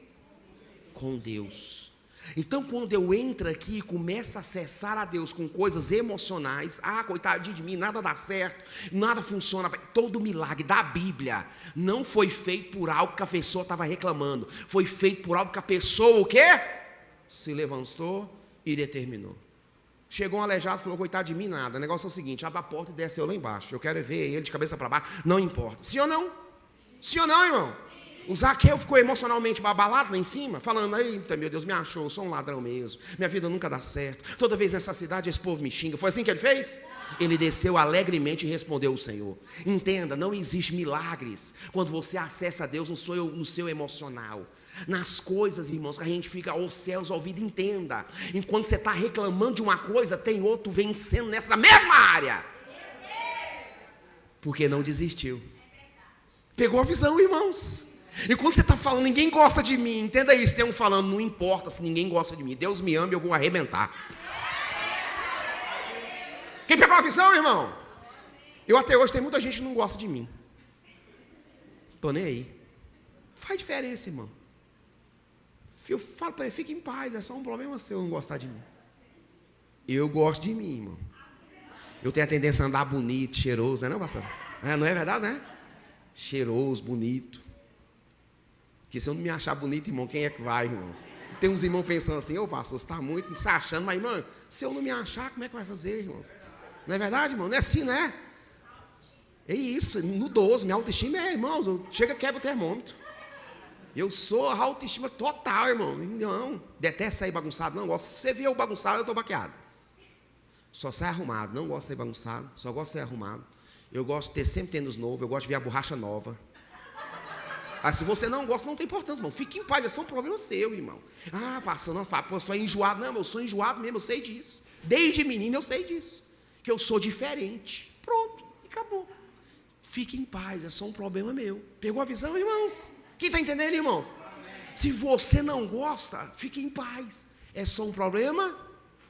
Com Deus. Então quando eu entro aqui e começo a acessar a Deus com coisas emocionais, coitadinho de mim, nada dá certo, nada funciona. Todo milagre da Bíblia não foi feito por algo que a pessoa estava reclamando. Foi feito por algo que a pessoa, o quê? Se levantou e determinou. Chegou um aleijado e falou, coitado de mim, nada. O negócio é o seguinte, abre a porta e desce eu lá embaixo. Eu quero ver ele de cabeça para baixo. Não importa. Sim ou não? Sim ou não, irmão? O Zaqueu ficou emocionalmente abalado lá em cima, falando, eita, meu Deus, me achou, eu sou um ladrão mesmo. Minha vida nunca dá certo. Toda vez nessa cidade esse povo me xinga. Foi assim que ele fez? Ele desceu alegremente e respondeu ao Senhor. Entenda, não existe milagres quando você acessa a Deus no seu emocional. Nas coisas, irmãos, que a gente fica aos céus, ouvido, entenda. Enquanto você está reclamando de uma coisa, tem outro vencendo nessa mesma área. Porque não desistiu. Pegou a visão, irmãos. E quando você está falando, ninguém gosta de mim, entenda isso. Tem um falando, não importa se ninguém gosta de mim. Deus me ama e eu vou arrebentar. Quem pegou a visão, irmão? Eu até hoje tem muita gente que não gosta de mim. Tô nem aí. Faz diferença, irmão. Eu falo para ele, fique em paz, é só um problema seu não gostar de mim. Eu gosto de mim, irmão. Eu tenho a tendência a andar bonito, cheiroso, não é não, pastor? Não é verdade, né? Cheiroso, bonito. Porque se eu não me achar bonito, irmão, quem é que vai, irmãos? Tem uns irmãos pensando assim, ô pastor, você está muito se achando, mas irmão, se eu não me achar, como é que vai fazer, irmãos? Não é verdade, irmão? Não é assim, né? É isso, no 12, minha autoestima é, irmãos, chega, quebra o termômetro. Eu sou a autoestima total, irmão. Não, detesto sair bagunçado, não gosto. Se você vê eu bagunçado, eu estou baqueado. Só sai arrumado, não gosto de sair bagunçado, só gosto de sair arrumado. Eu gosto de ter sempre tênis novo, eu gosto de ver a borracha nova. Ah, se você não gosta, não tem importância, irmão. Fique em paz, é só um problema seu, irmão. Ah, pastor, não, eu sou enjoado. Não, eu sou enjoado mesmo, eu sei disso. Desde menino eu sei disso. Que eu sou diferente. Pronto, acabou. Fique em paz, é só um problema meu. Pegou a visão, irmãos? Quem está entendendo, irmãos? Se você não gosta, fique em paz. É só um problema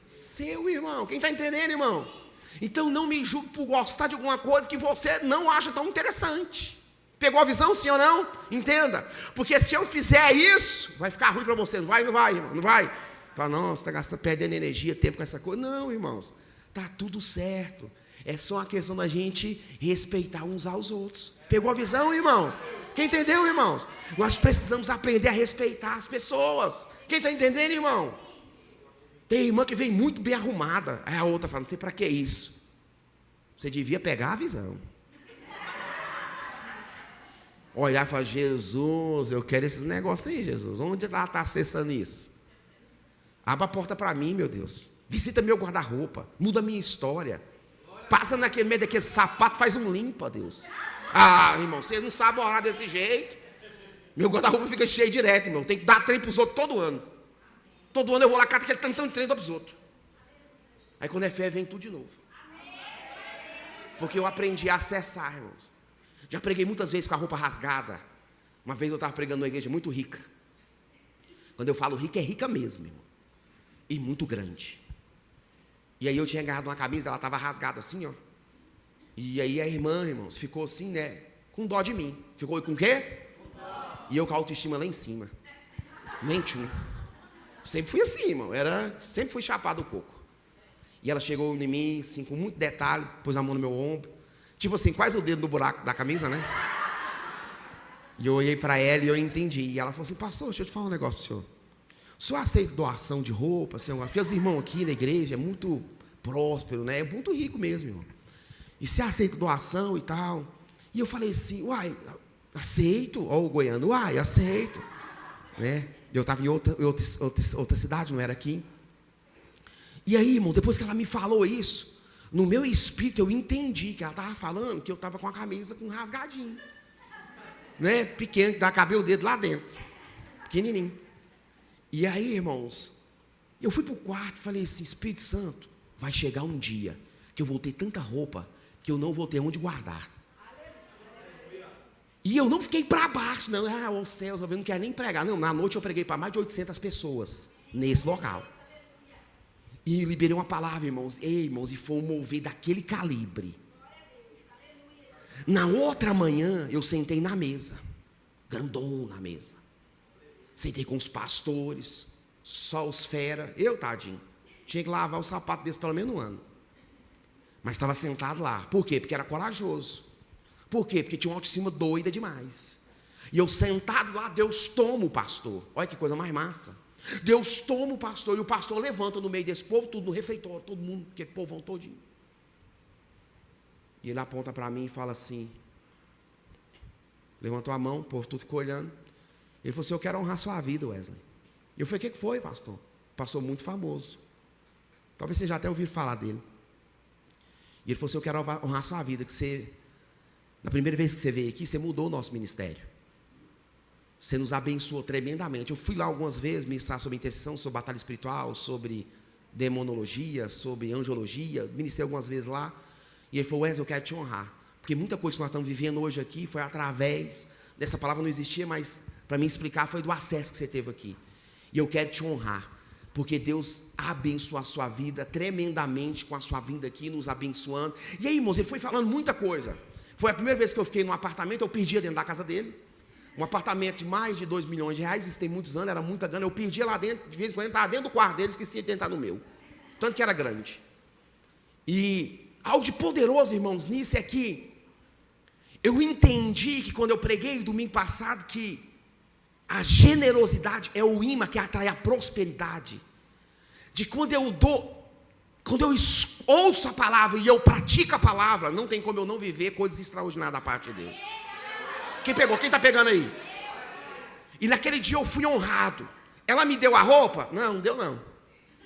seu, irmão. Quem está entendendo, irmão? Então não me julgue por gostar de alguma coisa que você não acha tão interessante. Pegou a visão, sim ou não? Entenda. Porque se eu fizer isso, vai ficar ruim para você. Não vai, irmão? Não vai? Fala, não, você está gastando, perdendo energia, tempo com essa coisa. Não, irmãos. Está tudo certo. É só uma questão da gente respeitar uns aos outros. Pegou a visão, irmãos? Quem entendeu, irmãos? Nós precisamos aprender a respeitar as pessoas. Quem está entendendo, irmão? Tem irmã que vem muito bem arrumada. Aí a outra fala, não sei para que isso. Você devia pegar a visão. Olhar e falar, Jesus, eu quero esses negócios aí, Jesus. Onde ela está acessando isso? Abra a porta para mim, meu Deus. Visita meu guarda-roupa. Muda a minha história. Passa naquele meio daquele sapato, faz um limpa, Deus. Ah, irmão, você não sabe orar desse jeito. Meu guarda-roupa fica cheio direto, irmão. Tem que dar trem para os outros todo ano. Todo ano eu vou lá, cato aquele tantão de trem para os outros. Aí quando é fé, vem tudo de novo. Porque eu aprendi a acessar, irmãos. Já preguei muitas vezes com a roupa rasgada. Uma vez eu estava pregando numa igreja muito rica. Quando eu falo rica, é rica mesmo, irmão. E muito grande. E aí eu tinha agarrado uma camisa, ela estava rasgada assim, ó. E aí a irmã, irmãos, ficou assim, né? Com dó de mim. Ficou com o quê? Com dó. E eu com a autoestima lá em cima. Nem tchum. Sempre fui assim, irmão. Sempre fui chapado o coco. E ela chegou em mim, assim, com muito detalhe, pôs a mão no meu ombro. Tipo assim, quase o dedo no buraco da camisa, né? E eu olhei para ela e eu entendi. E ela falou assim, pastor, deixa eu te falar um negócio pro senhor. O senhor aceita doação de roupa? Assim, porque os irmãos aqui na igreja é muito próspero, né? É muito rico mesmo, irmão. E você aceita doação e tal? E eu falei assim, uai, aceito. Ó o goiano, uai, aceito. Né? Eu estava em outra cidade, não era aqui. E aí, irmão, depois que ela me falou isso, no meu espírito eu entendi que ela estava falando que eu estava com a camisa com um rasgadinho. Né? Pequeno, que dá cabelo o dedo lá dentro. Pequenininho. E aí, irmãos, eu fui para o quarto e falei assim, Espírito Santo, vai chegar um dia que eu vou ter tanta roupa que eu não vou ter onde guardar. E eu não fiquei para baixo, não, os céus, eu não quero nem pregar. Não, na noite eu preguei para mais de 800 pessoas nesse local. E liberei uma palavra, irmãos. Ei, irmãos, e foi um mover daquele calibre. Na outra manhã, eu sentei na mesa, grandão na mesa. Sentei com os pastores, só os fera, eu, tadinho. Tinha que lavar o sapato desse pelo menos um ano. Mas estava sentado lá. Por quê? Porque era corajoso. Por quê? Porque tinha uma autoestima doida demais. E eu sentado lá, Deus toma o pastor. Olha que coisa mais massa. Deus toma o pastor, e o pastor levanta no meio desse povo, tudo no refeitório, todo mundo, aquele povão todinho. E ele aponta para mim e fala assim, levantou a mão, o povo tudo ficou olhando. Ele falou assim, eu quero honrar sua vida, Wesley. E eu falei, o que foi, pastor? Pastor muito famoso. Talvez você já até ouviu falar dele. E ele falou assim, eu quero honrar sua vida, que você, na primeira vez que você veio aqui, você mudou o nosso ministério. Você nos abençoou tremendamente. Eu fui lá algumas vezes ministrar sobre intercessão, sobre batalha espiritual, sobre demonologia, sobre angiologia. Ministrei algumas vezes lá. E ele falou, Wesley, eu quero te honrar. Porque muita coisa que nós estamos vivendo hoje aqui foi através dessa palavra, não existia, mas para mim explicar foi do acesso que você teve aqui. E eu quero te honrar, porque Deus abençoou a sua vida tremendamente com a sua vinda aqui, nos abençoando. E aí, irmãos, ele foi falando muita coisa. Foi a primeira vez que eu fiquei num apartamento, eu perdia dentro da casa dele. Um apartamento de mais de 2 milhões de reais, isso tem muitos anos, era muita grana. Eu perdia lá dentro, de vez em quando eu estava dentro do quarto dele, esquecia de entrar no meu. Tanto que era grande. E algo de poderoso, irmãos, nisso é que eu entendi que quando eu preguei domingo passado, que A generosidade é o imã que atrai a prosperidade. De quando eu ouço a palavra e eu pratico a palavra, não tem como eu não viver coisas extraordinárias da parte de Deus. Quem pegou? Quem está pegando aí? E naquele dia eu fui honrado. Ela me deu a roupa? Não deu não.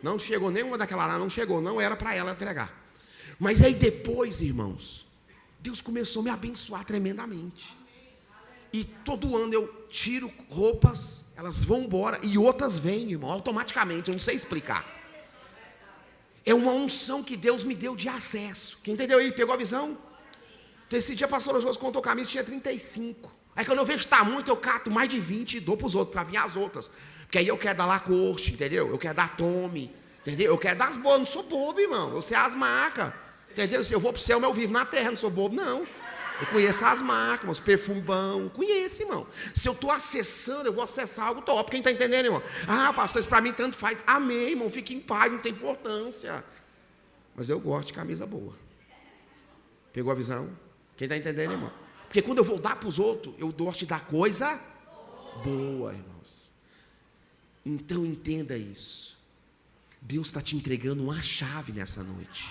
Não chegou nenhuma daquela lá, não chegou. Não era para ela entregar. Mas aí depois, irmãos, Deus começou a me abençoar tremendamente. E todo ano eu tiro roupas, elas vão embora e outras vêm, irmão, automaticamente, eu não sei explicar. É uma unção que Deus me deu de acesso. Quem entendeu aí? Pegou a visão? Então, esse dia a pastora Josi contou camisa, tinha 35. Aí quando eu vejo que está muito, eu cato mais de 20 e dou para os outros, para vir as outras. Porque aí eu quero dar Lacoste, entendeu? Eu quero dar Tommy, entendeu? Eu quero dar as boas, eu não sou bobo, irmão. Eu sei as marcas, entendeu? Se eu vou para o céu, eu vivo na terra, não sou bobo, não. Eu conheço as marcas, os perfumos bons, conheço, irmão. Se eu estou acessando, eu vou acessar algo top. Quem está entendendo, irmão? Ah, pastor, isso para mim tanto faz. Amém, irmão, fique em paz, não tem importância. Mas eu gosto de camisa boa. Pegou a visão? Quem está entendendo, irmão? Porque quando eu vou dar para os outros, eu gosto de dar coisa boa, irmãos. Então entenda isso. Deus está te entregando uma chave nessa noite,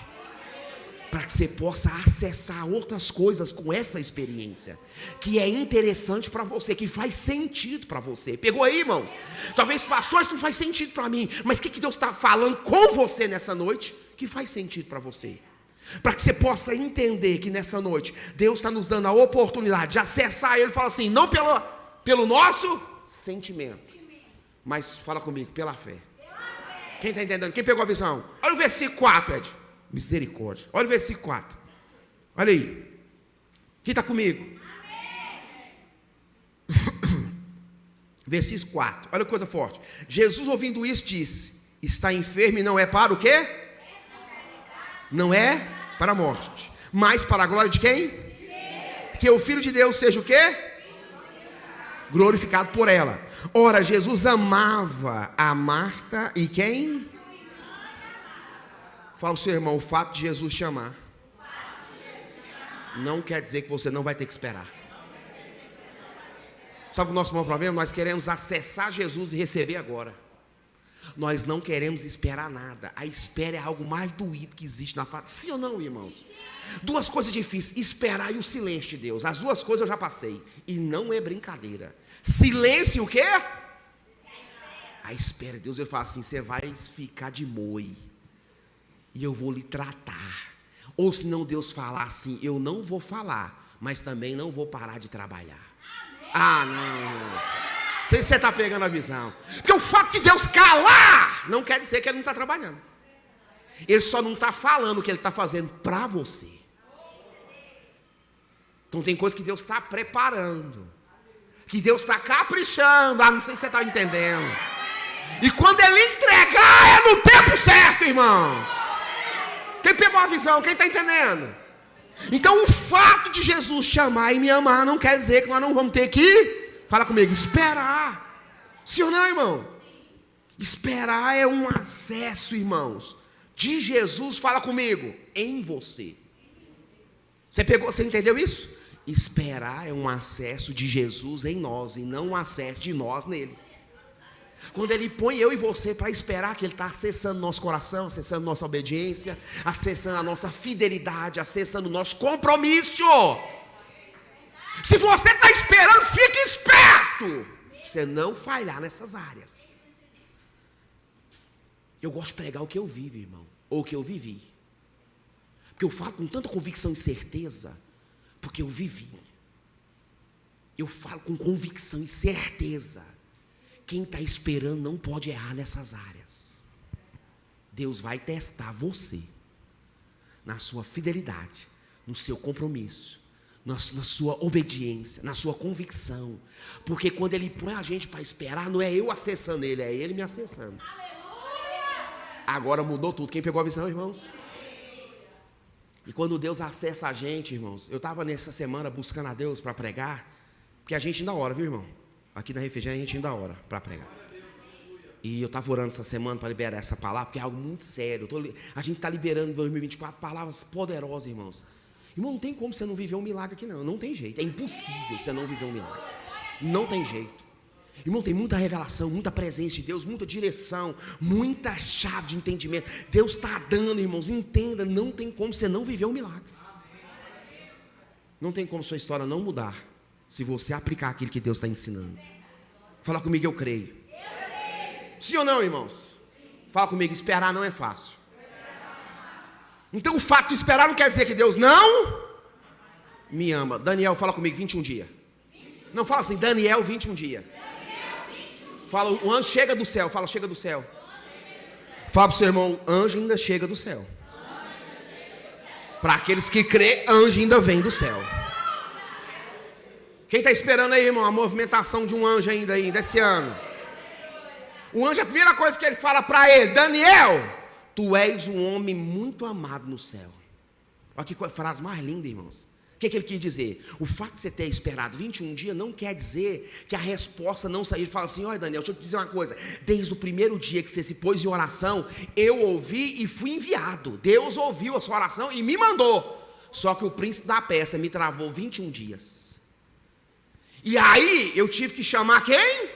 para que você possa acessar outras coisas com essa experiência, que é interessante para você, que faz sentido para você. Pegou aí, irmãos? Talvez, pastor, isso não faz sentido para mim, mas o que Deus está falando com você nessa noite, que faz sentido para você? Para que você possa entender que nessa noite, Deus está nos dando a oportunidade de acessar Ele, fala assim, não pelo nosso sentimento, mas fala comigo, pela fé. Quem está entendendo? Quem pegou a visão? Olha o versículo 4, Ed. Misericórdia. Olha o versículo 4. Olha aí. Quem está comigo? Versículo 4. Olha que coisa forte. Jesus, ouvindo isso, disse: está enfermo e não é para o quê? Não é para a morte, mas para a glória de quem? Que o Filho de Deus seja o quê? Glorificado por ela. Ora, Jesus amava a Marta e quem? Fala ao seu irmão, o fato de Jesus te amar não quer dizer que você não vai ter que esperar. Sabe o nosso maior problema? Nós queremos acessar Jesus e receber agora. Nós não queremos esperar nada. A espera é algo mais doído que existe na face. Sim ou não, irmãos? Duas coisas difíceis, esperar e o silêncio de Deus. As duas coisas eu já passei. E não é brincadeira. Silêncio o quê? A espera de Deus. Ele fala assim, você vai ficar de moi. E eu vou lhe tratar. Ou se não Deus falar assim, eu não vou falar, mas também não vou parar de trabalhar. Ah, não. Não sei se você está pegando a visão. Porque o fato de Deus calar não quer dizer que Ele não está trabalhando. Ele só não está falando o que Ele está fazendo para você. Então tem coisas que Deus está preparando, que Deus está caprichando. Ah, não sei se você está entendendo. E quando Ele entregar, é no tempo certo, irmãos. Quem pegou a visão? Quem está entendendo? Então o fato de Jesus te amar e me amar não quer dizer que nós não vamos ter que, fala comigo, esperar. Sim ou não, irmão? Esperar é um acesso, irmãos, de Jesus, fala comigo, em você. Você pegou, você entendeu isso? Esperar é um acesso de Jesus em nós e não um acesso de nós nele. Quando Ele põe eu e você para esperar, que Ele está acessando nosso coração, acessando nossa obediência, acessando a nossa fidelidade, acessando o nosso compromisso. Se você está esperando, fique esperto, você não falhar nessas áreas. Eu gosto de pregar o que eu vivo, irmão, ou o que eu vivi, porque eu falo com tanta convicção e certeza, porque eu vivi. Eu falo com convicção e certeza. Quem está esperando não pode errar nessas áreas. Deus vai testar você na sua fidelidade, no seu compromisso, na sua obediência, na sua convicção. Porque quando Ele põe a gente para esperar, não é eu acessando Ele, é Ele me acessando. Agora mudou tudo. Quem pegou a visão, irmãos? E quando Deus acessa a gente, irmãos, eu estava nessa semana buscando a Deus para pregar, porque a gente ainda ora, viu, irmão? Aqui na Refrigério a gente ainda ora para pregar. E eu estava orando essa semana para liberar essa palavra, porque é algo muito sério. A gente está liberando em 2024 palavras poderosas, irmãos. Irmão, não tem como você não viver um milagre aqui, não. Não tem jeito. É impossível você não viver um milagre. Não tem jeito. Irmão, tem muita revelação, muita presença de Deus, muita direção, muita chave de entendimento. Deus está dando, irmãos, entenda, não tem como você não viver um milagre. Não tem como sua história não mudar, se você aplicar aquilo que Deus está ensinando. Fala comigo, eu creio. Sim ou não, irmãos? Fala comigo, esperar não é fácil. Então o fato de esperar não quer dizer que Deus não me ama. Daniel, fala comigo, 21 dias. Não fala assim, Daniel, 21 dias. Fala, o anjo chega do céu. Fala, chega do céu. Fala para o seu irmão, anjo ainda chega do céu. Para aqueles que crê, anjo ainda vem do céu. Quem está esperando aí, irmão, a movimentação de um anjo ainda aí, desse ano? O anjo, a primeira coisa que ele fala para ele, Daniel, tu és um homem muito amado no céu. Olha que frase mais linda, irmãos. O que ele quis dizer? O fato de você ter esperado 21 dias não quer dizer que a resposta não saiu. Ele fala assim, olha Daniel, deixa eu te dizer uma coisa. Desde o primeiro dia que você se pôs em oração, eu ouvi e fui enviado. Deus ouviu a sua oração e me mandou. Só que o príncipe da peça me travou 21 dias. E aí eu tive que chamar quem?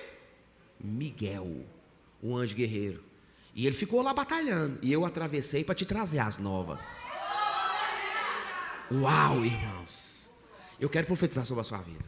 Miguel, o anjo guerreiro. E ele ficou lá batalhando. E eu atravessei para te trazer as novas. Uau, irmãos. Eu quero profetizar sobre a sua vida.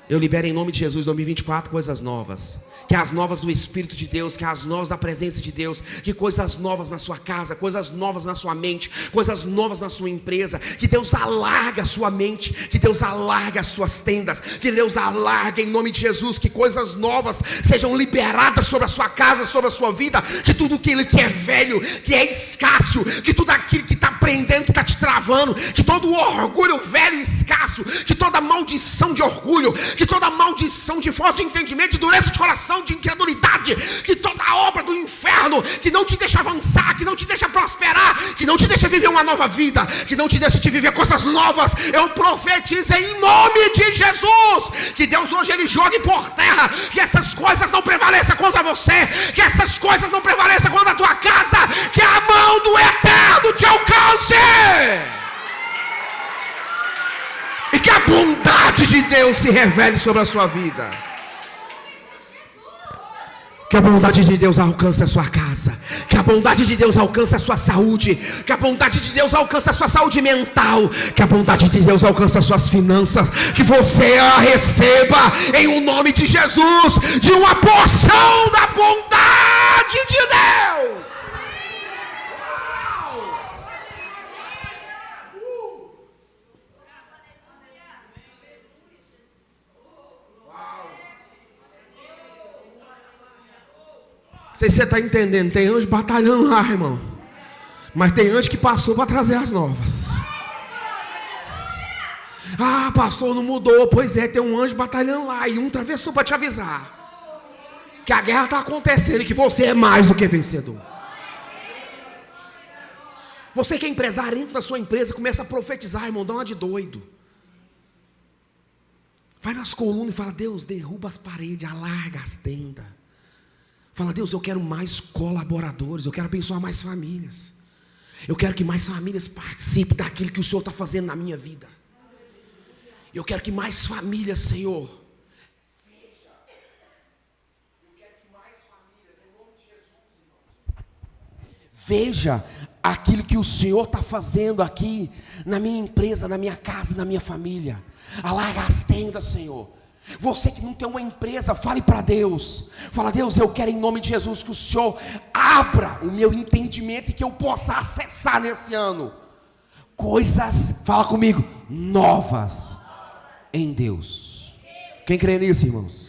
Eu libero em nome de Jesus 2024 coisas novas. Que as novas do Espírito de Deus, que as novas da presença de Deus, que coisas novas na sua casa, coisas novas na sua mente, coisas novas na sua empresa, que Deus alargue a sua mente, que Deus alargue as suas tendas, que Deus alargue em nome de Jesus, que coisas novas sejam liberadas sobre a sua casa, sobre a sua vida, que tudo aquilo que é velho, que é escasso, que tudo aquilo que está prendendo, que está te travando, que todo o orgulho velho e escasso, que toda maldição de orgulho, que toda maldição de falta de entendimento, de dureza de coração, de incredulidade, que toda obra do inferno que não te deixa avançar, que não te deixa prosperar, que não te deixa viver uma nova vida, que não te deixa te viver coisas novas, eu profetizo em nome de Jesus, que Deus hoje ele jogue por terra, que essas coisas não prevaleçam contra você, que essas coisas não prevaleçam contra a tua casa, que a mão do Eterno te alcance. E que a bondade de Deus se revele sobre a sua vida. Que a bondade de Deus alcance a sua casa. Que a bondade de Deus alcance a sua saúde. Que a bondade de Deus alcance a sua saúde mental. Que a bondade de Deus alcance as suas finanças. Que você a receba em o nome de Jesus, de uma porção da bondade de Deus. Não sei se você está entendendo, tem anjo batalhando lá, irmão. Mas tem anjo que passou para trazer as novas. Ah, pastor, não mudou. Pois é, tem um anjo batalhando lá. E um atravessou para te avisar que a guerra está acontecendo e que você é mais do que vencedor. Você que é empresário, dentro da sua empresa, começa a profetizar, irmão, dá uma de doido. Vai nas colunas e fala, Deus, derruba as paredes, alarga as tendas. Fala, Deus, eu quero mais colaboradores, eu quero abençoar mais famílias. Eu quero que mais famílias participem daquilo que o Senhor está fazendo na minha vida. Eu quero que mais famílias, Senhor. Eu quero que mais famílias, em nome de Jesus, irmãos. Veja aquilo que o Senhor está fazendo aqui na minha empresa, na minha casa, na minha família. Alarga as tendas, Senhor. Você que não tem uma empresa, fale para Deus. Fala, Deus, eu quero em nome de Jesus que o Senhor abra o meu entendimento e que eu possa acessar nesse ano coisas, fala comigo, novas em Deus. Quem crê nisso, irmãos?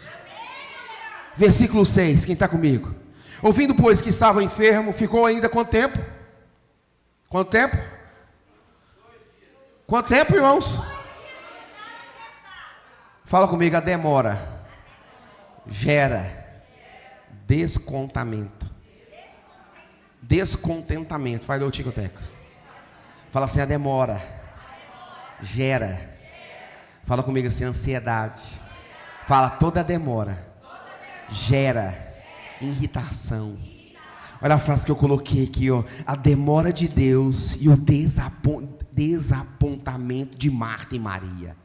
Versículo 6, quem está comigo? Ouvindo, pois, que estava enfermo, ficou ainda quanto tempo? Quanto tempo? Quanto tempo, irmãos? Fala comigo, a demora gera descontamento. Descontentamento. Faz o tico-teco. Fala assim, a demora gera. Fala comigo assim, ansiedade. Fala, toda demora gera irritação. Olha a frase que eu coloquei aqui, ó. A demora de Deus e o desapontamento de Marta e Maria.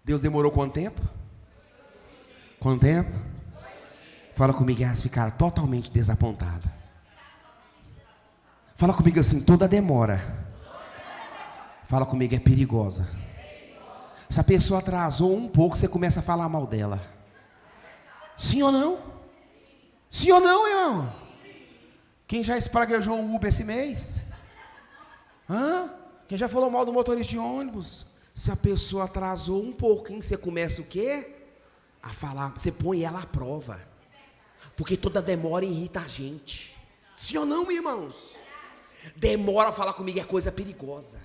Deus demorou quanto tempo? Quanto tempo? Fala comigo, elas ficaram totalmente desapontadas. Fala comigo assim, toda demora. Fala comigo, é perigosa. Se a pessoa atrasou um pouco, você começa a falar mal dela. Sim ou não? Sim ou não, irmão? Quem já espraguejou o Uber esse mês? Hã? Quem já falou mal do motorista de ônibus? Se a pessoa atrasou um pouquinho, você começa o quê? A falar, você põe ela à prova. Porque toda demora irrita a gente. Sim ou não, irmãos? Demora a falar comigo é coisa perigosa.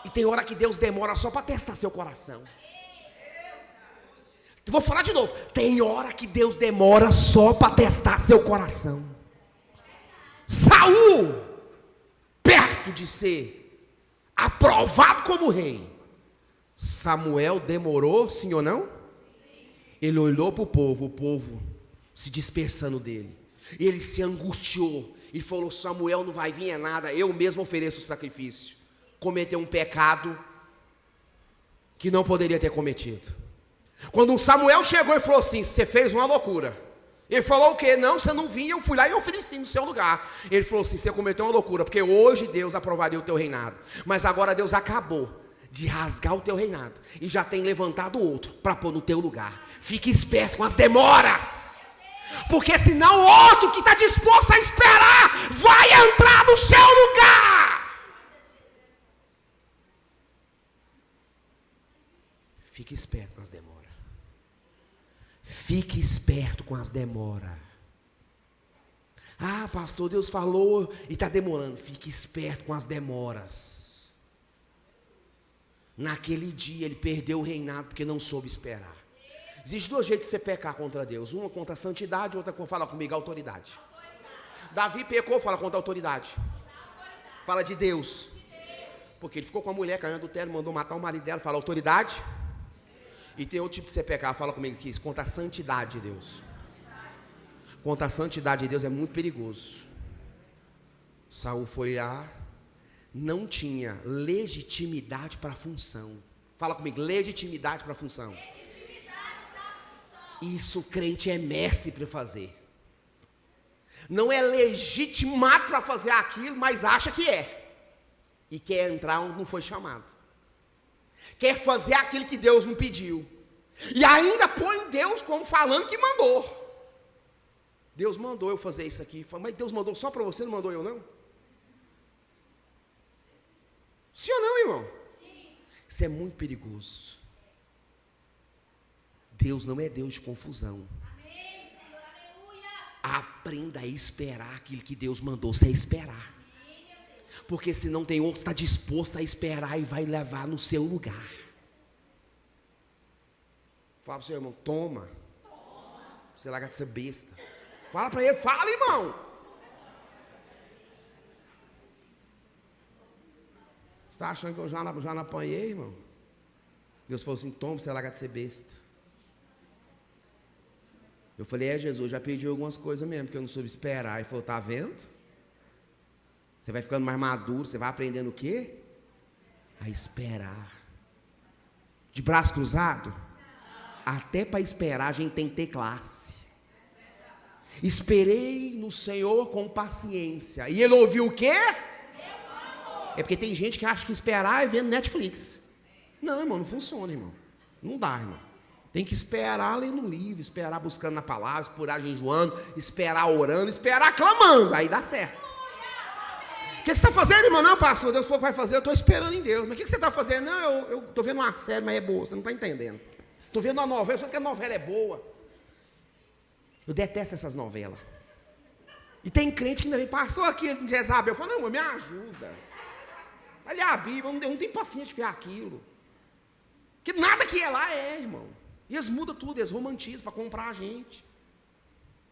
E tem hora que Deus demora só para testar seu coração. Vou falar de novo. Tem hora que Deus demora só para testar seu coração. Saul, perto de ser aprovado como rei, Samuel demorou, sim ou não? Ele olhou para o povo se dispersando dele. Ele se angustiou e falou: Samuel não vai vir é nada, eu mesmo ofereço o sacrifício. Cometeu um pecado que não poderia ter cometido. Quando Samuel chegou e falou assim: você fez uma loucura. Ele falou o quê? Não, você não vinha, eu fui lá e ofereci no seu lugar. Ele falou assim: você cometeu uma loucura, porque hoje Deus aprovaria o teu reinado. Mas agora Deus acabou de rasgar o teu reinado e já tem levantado outro para pôr no teu lugar. Fique esperto com as demoras, porque senão o outro que está disposto a esperar vai entrar no seu lugar. Fique esperto com as demoras. Fique esperto com as demoras. Ah, pastor, Deus falou e está demorando. Fique esperto com as demoras. Naquele dia ele perdeu o reinado porque não soube esperar. Existem dois jeitos de você pecar contra Deus. Uma contra a santidade, outra, fala comigo, a autoridade. Davi pecou, fala contra a autoridade. Fala de Deus. Porque ele ficou com a mulher, caiu em adultério, mandou matar o marido dela, fala autoridade. E tem outro tipo de você pecar, fala comigo aqui, contra a santidade de Deus. Contra a santidade de Deus é muito perigoso. Saul foi lá, não tinha legitimidade para a função. Fala comigo, legitimidade para a função. Isso o crente é mestre para fazer. Não é legitimado para fazer aquilo, mas acha que é. E quer entrar onde não foi chamado. Quer fazer aquilo que Deus não pediu. E ainda põe Deus como falando que mandou. Deus mandou eu fazer isso aqui. Mas Deus mandou só para você, não mandou eu não? Sim ou não, irmão? Sim. Isso é muito perigoso. Deus não é Deus de confusão. Amém, Senhor, aleluia. Aprenda a esperar aquilo que Deus mandou você esperar. Porque senão tem outro que está disposto a esperar e vai levar no seu lugar. Fala para o seu irmão, toma. Você larga de ser besta. Fala para ele, fala, irmão. Você está achando que eu já não apanhei, irmão? Deus falou assim, toma, você larga de ser besta. Eu falei, Jesus, já pedi algumas coisas mesmo, que eu não soube esperar. Ele falou, tá vendo? Você vai ficando mais maduro, você vai aprendendo o quê? A esperar. De braço cruzado? Até para esperar a gente tem que ter classe. Esperei no Senhor com paciência. E ele ouviu o quê? É porque tem gente que acha que esperar é vendo Netflix. Não, irmão, não funciona, irmão. Não dá, irmão. Tem que esperar lendo livro, esperar buscando na palavra, esperar jejuando, esperar orando, esperar clamando. Aí dá certo. O que você está fazendo, irmão? Não, pastor, Deus falou que vai fazer, eu estou esperando em Deus. Mas o que você está fazendo? Não, eu estou vendo uma série, mas é boa, você não está entendendo. Estou vendo uma novela, só que a novela é boa. Eu detesto essas novelas. E tem crente que ainda vem, pastor, aqui em Jezabel. Eu falo, não, me ajuda. Olha a Bíblia, eu não tenho paciência de ver aquilo. Que nada que é lá é, irmão. E eles mudam tudo, eles romantizam para comprar a gente.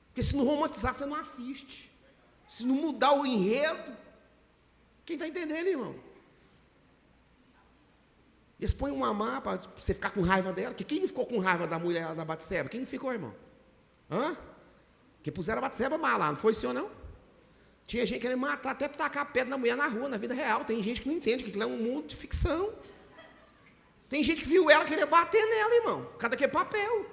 Porque se não romantizar, você não assiste. Se não mudar o enredo, quem está entendendo, irmão? Eles põem uma má para você ficar com raiva dela. Que quem não ficou com raiva da mulher da Batseba? Quem não ficou, irmão? Hã? Porque puseram a Batseba má lá, não foi senhor, não? Tinha gente querendo matar, até para tacar pedra na mulher na rua, na vida real. Tem gente que não entende que aquilo é um mundo de ficção. Tem gente que viu ela querer bater nela, irmão. Cada que é papel.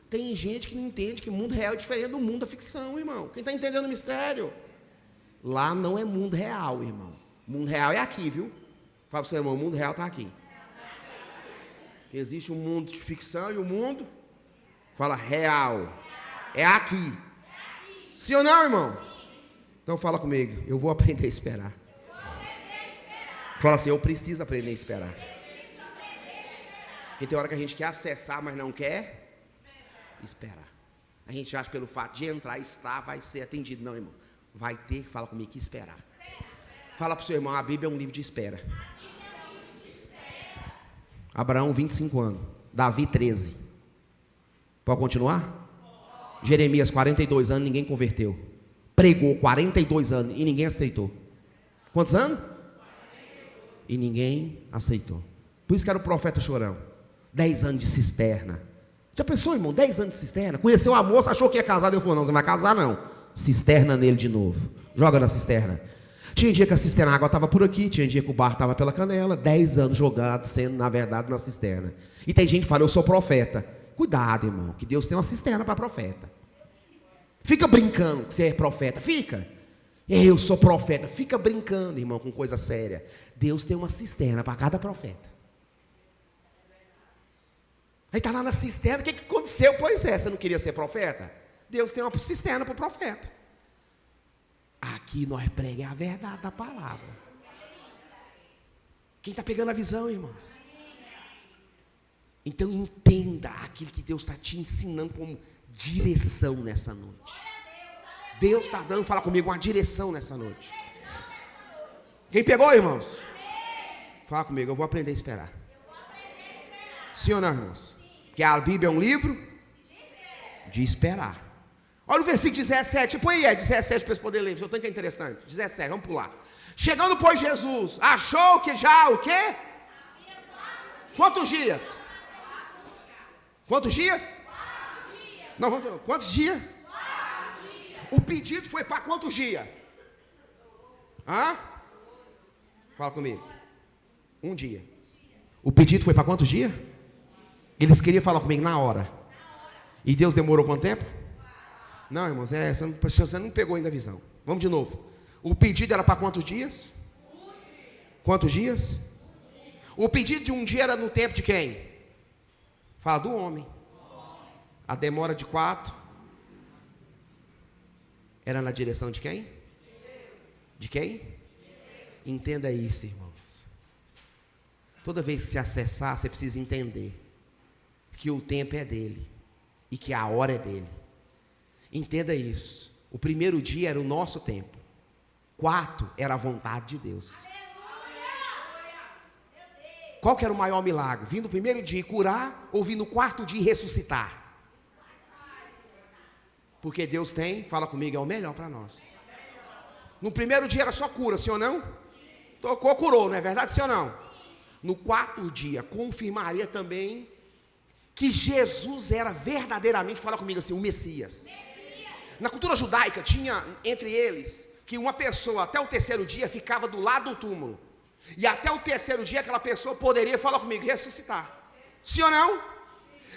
Tem gente que não entende que o mundo real é diferente do mundo da ficção, irmão. Quem está entendendo o mistério? Lá não é mundo real, irmão. O mundo real é aqui, viu? Fala para o seu irmão, o mundo real está aqui. Existe um mundo de ficção e o mundo, fala, real. É aqui. Sim ou não, irmão? Então fala comigo, eu vou aprender a esperar. Fala assim, eu preciso aprender a esperar. Porque tem hora que a gente quer acessar, mas não quer esperar. A gente acha pelo fato de entrar, estar, vai ser atendido. Não, irmão. Vai ter, fala comigo, que esperar. Fala para o seu irmão, a Bíblia é um livro de espera. Abraão, 25 anos. Davi, 13. Pode continuar? Jeremias, 42 anos, ninguém converteu. Pregou 42 anos e ninguém aceitou. Quantos anos? E ninguém aceitou. Por isso que era o profeta chorão. 10 anos de cisterna. Já pensou, irmão? 10 anos de cisterna. Conheceu a moça, achou que ia casar. Eu falei, não, você não vai casar não. Cisterna nele de novo. Joga na cisterna. Tinha dia que a cisterna, a água estava por aqui. Tinha dia que o barco estava pela canela. 10 anos jogado, sendo na verdade na cisterna. E tem gente que fala, eu sou profeta. Cuidado, irmão, que Deus tem uma cisterna para profeta. Fica brincando que você é profeta. Fica. Eu sou profeta. Fica brincando, irmão, com coisa séria. Deus tem uma cisterna para cada profeta. Aí está lá na cisterna, o que aconteceu? Pois é, você não queria ser profeta? Deus tem uma cisterna para o profeta. Aqui nós pregamos a verdade da palavra. Quem está pegando a visão, irmãos? Então entenda aquilo que Deus está te ensinando como direção nessa noite. Deus está dando, fala comigo, uma direção nessa noite. Quem pegou, irmãos? Fala comigo, eu vou aprender a esperar. Sim ou não, irmãos? Que a Bíblia é um livro de esperar. Olha o versículo 17. Põe aí, 17 para vocês poderem ler. Eu tenho que é interessante. 17, vamos pular. Chegando, pois, Jesus, achou que já o quê? Quantos dias? Quantos dias? Não, vamos de novo. Quantos dias? O pedido foi para quantos dias? Hã? Fala comigo. Um dia. O pedido foi para quantos dias? Eles queriam falar comigo na hora. E Deus demorou quanto tempo? Não, irmãos, você não pegou ainda a visão. Vamos de novo. O pedido era para quantos dias? Quantos dias? O pedido de um dia era no tempo de quem? Fala do homem. A demora de 4 era na direção de quem? De quem? Entenda isso, irmãos. Toda vez que se acessar, você precisa entender que o tempo é dele e que a hora é dele. Entenda isso. O primeiro dia era o nosso tempo. 4 era a vontade de Deus. Qual que era o maior milagre? Vir no primeiro dia e curar, ou vir no 4º dia e ressuscitar? Porque Deus tem, fala comigo, é o melhor para nós. No primeiro dia era só cura, sim ou não? Tocou, curou, não é verdade, sim ou não? No 4º dia, confirmaria também que Jesus era verdadeiramente, fala comigo assim, o Messias. Na cultura judaica, tinha entre eles, que uma pessoa até o 3º dia ficava do lado do túmulo. E até o 3º dia aquela pessoa poderia, fala comigo, ressuscitar. Sim ou não?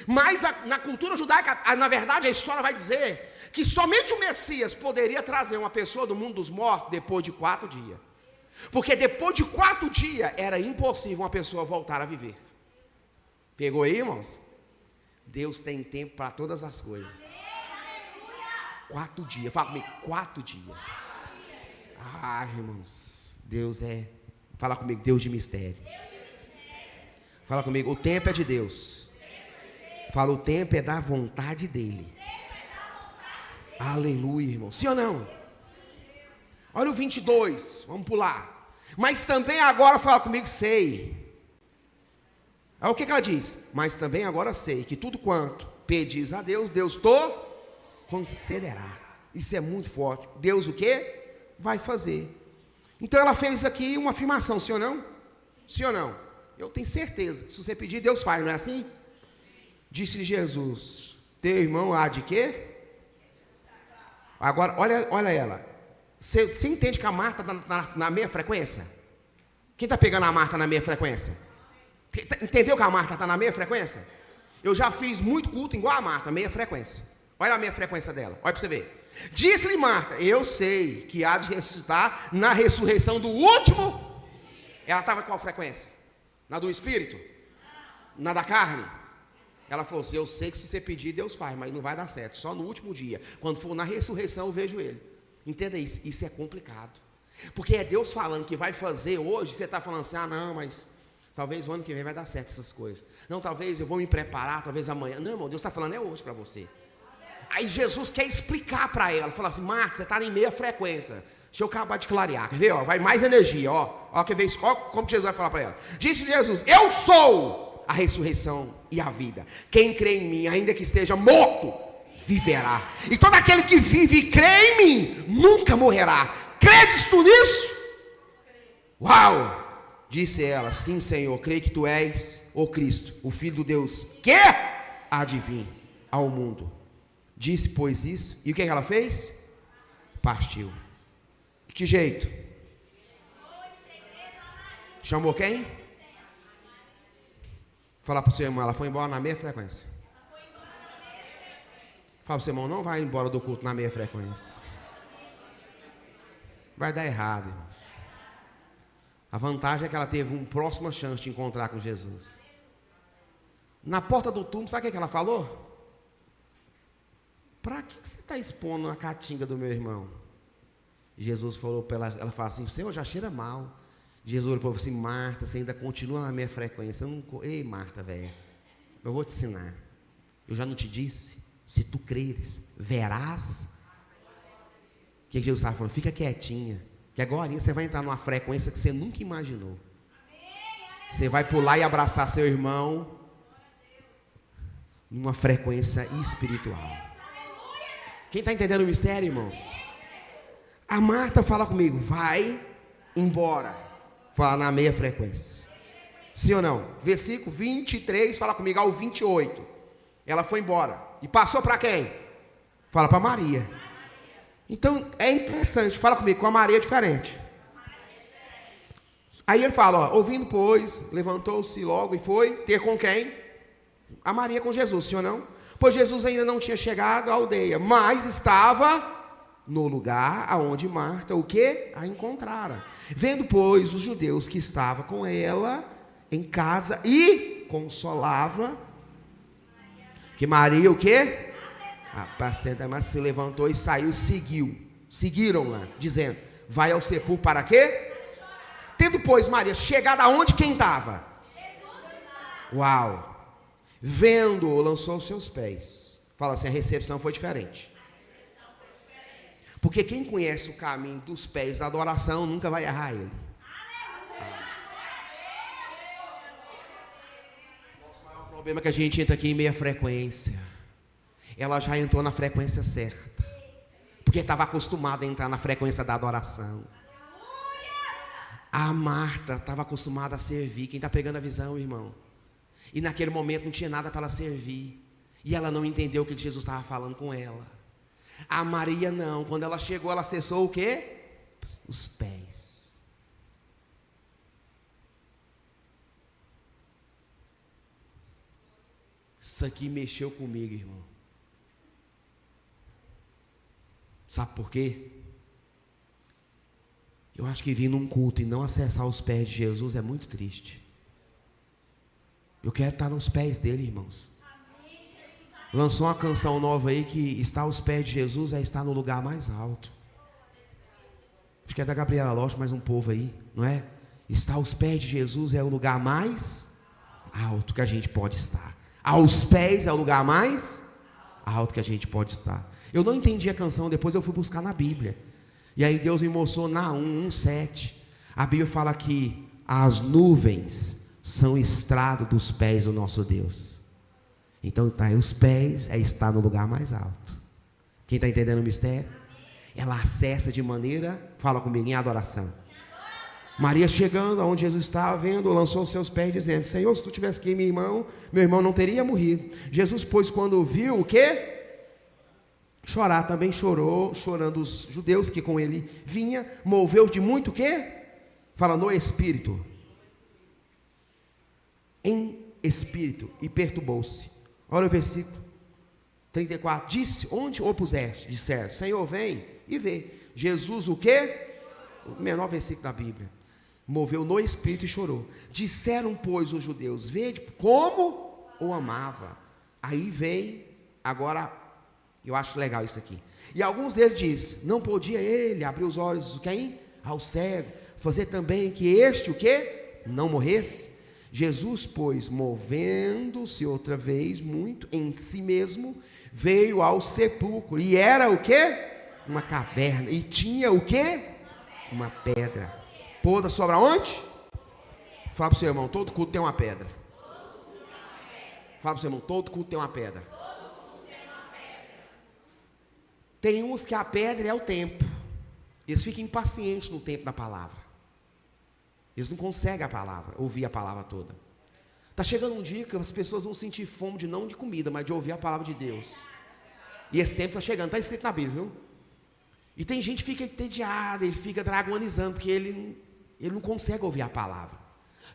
Mas na cultura judaica, na verdade, a história vai dizer que somente o Messias poderia trazer uma pessoa do mundo dos mortos depois de 4 dias. Porque depois de 4 dias, era impossível uma pessoa voltar a viver. Pegou aí, irmãos? Deus tem tempo para todas as coisas. 4 dias, fala comigo, 4 dias. Ah, irmãos, Deus é, fala comigo, Deus de mistério. Fala comigo, o tempo é de Deus. Fala, o tempo é da vontade dele. Aleluia, irmão. Sim ou não? Olha o 22, vamos pular. Mas também agora, fala comigo, sei. Aí o que ela diz? Mas também agora sei que tudo quanto pedis a Deus, Deus concederá. Isso é muito forte. Deus o quê? Vai fazer. Então ela fez aqui uma afirmação, sim ou não? Sim ou não? Eu tenho certeza que se você pedir, Deus faz, não é assim? Disse Jesus, teu irmão há de quê? Agora, olha ela. Você entende que a Marta está na meia frequência? Quem está pegando a Marta na meia frequência? Entendeu que a Marta está na meia frequência? Eu já fiz muito culto igual a Marta, meia frequência. Olha a meia frequência dela, olha para você ver. Disse-lhe Marta, eu sei que há de ressuscitar na ressurreição do último. Ela estava com qual frequência? Na do Espírito? Na da carne? Ela falou assim, eu sei que se você pedir, Deus faz, mas não vai dar certo, só no último dia. Quando for na ressurreição, eu vejo ele. Entenda isso, isso é complicado. Porque é Deus falando que vai fazer hoje, você está falando assim, não, mas talvez o ano que vem vai dar certo essas coisas. Não, talvez eu vou me preparar, talvez amanhã. Não, irmão, Deus está falando é hoje para você. Aí Jesus quer explicar para ela, fala assim, Marta, você está em meia frequência. Deixa eu acabar de clarear, quer ver? Ó, vai mais energia, ó, quer ver isso? Ó, como Jesus vai falar para ela. Disse Jesus, eu sou a ressurreição e a vida. Quem crê em mim, ainda que esteja morto, viverá. E todo aquele que vive e crê em mim, nunca morrerá. Credes tu nisso? Uau! Disse ela, sim, Senhor, creio que tu és o Cristo, o Filho do Deus, que há de vir ao mundo. Disse, pois, isso, e o que ela fez? Partiu. De que jeito? Chamou quem? Fala para o seu irmão, ela foi embora na meia frequência. Fala para o seu irmão, não vai embora do culto na meia frequência. Vai dar errado, irmãos. A vantagem é que ela teve uma próxima chance de encontrar com Jesus. Na porta do túmulo, sabe o que ela falou? Para que você está expondo a caatinga do meu irmão? Jesus falou para ela, ela fala assim, Senhor, já cheira mal. Jesus falou assim, Marta, você ainda continua na minha frequência. Ei, Marta, velho, eu vou te ensinar. Eu já não te disse? Se tu creres, verás. O que Jesus estava falando? Fica quietinha, que agora você vai entrar numa frequência que você nunca imaginou. Você vai pular e abraçar seu irmão numa frequência espiritual. Quem está entendendo o mistério, irmãos? A Marta fala comigo, vai embora. Fala na meia frequência. Sim ou não? Versículo 23, fala comigo, ao 28. Ela foi embora. E passou para quem? Fala para Maria. Então, é interessante, fala comigo, com a Maria é diferente. Aí ele fala, ó, ouvindo, pois, levantou-se logo e foi ter com quem? A Maria com Jesus, sim ou não? Pois Jesus ainda não tinha chegado à aldeia, mas estava no lugar aonde Marta, o quê? A encontrara. Vendo, pois, os judeus que estavam com ela em casa e consolava, que Maria, o quê? A mas se levantou e saiu, seguiram-la, dizendo, vai ao sepulcro para quê? Tendo, pois, Maria chegado aonde quem estava? Uau! Vendo-o, lançou os seus pés. Fala assim, a recepção foi diferente. Porque quem conhece o caminho dos pés da adoração nunca vai errar ele. Nosso maior problema é que a gente entra aqui em meia frequência. Ela já entrou na frequência certa. Porque estava acostumada a entrar na frequência da adoração. A Marta estava acostumada a servir. Quem está pegando a visão, irmão? E naquele momento não tinha nada para ela servir. E ela não entendeu o que Jesus estava falando com ela. A Maria não. Quando ela chegou, ela acessou o quê? Os pés. Isso aqui mexeu comigo, irmão. Sabe por quê? Eu acho que vir num culto e não acessar os pés de Jesus é muito triste. Eu quero estar nos pés dele, irmãos. Lançou uma canção nova aí que está aos pés de Jesus é estar no lugar mais alto. Acho que é da Gabriela Locha, mais um povo aí, não é? Estar aos pés de Jesus é o lugar mais alto que a gente pode estar. Aos pés é o lugar mais alto que a gente pode estar. Eu não entendi a canção, depois eu fui buscar na Bíblia. E aí Deus me mostrou Naum 1:7. A Bíblia fala que as nuvens são estrado dos pés do nosso Deus. Então tá, os pés é estar no lugar mais alto. Quem está entendendo o mistério? Ela acessa de maneira, fala comigo, em adoração. Maria chegando aonde Jesus estava vendo, lançou os seus pés dizendo, Senhor, se tu tivesse aqui meu irmão não teria morrido. Jesus, pois, quando viu o quê? Chorar, também chorou, chorando os judeus que com ele vinha, moveu de muito o quê? Fala no espírito. Em espírito, e perturbou-se. Olha o versículo 34. Disse, onde o puseste? Disseram, Senhor, vem e vê. Jesus o quê? O menor versículo da Bíblia. Moveu no espírito e chorou. Disseram, pois, os judeus, vede como o amava. Aí vem, agora, eu acho legal isso aqui. E alguns deles dizem, não podia ele abrir os olhos de quem? Ao cego, fazer também que este, o quê? Não morresse. Jesus, pois, movendo-se outra vez muito em si mesmo, veio ao sepulcro. E era o quê? Uma caverna. E tinha o quê? Uma pedra. Podre sobre onde? Fala para o seu irmão, todo culto tem uma pedra. Fala para o seu irmão, todo culto tem uma pedra. Tem uns que a pedra é o tempo. Eles ficam impacientes no tempo da palavra. Eles não conseguem a palavra, ouvir a palavra toda. Está chegando um dia que as pessoas vão sentir fome não de comida, mas de ouvir a palavra de Deus. E esse tempo está chegando, está escrito na Bíblia, viu? E tem gente que fica entediada, ele fica dragonizando, porque ele não consegue ouvir a palavra.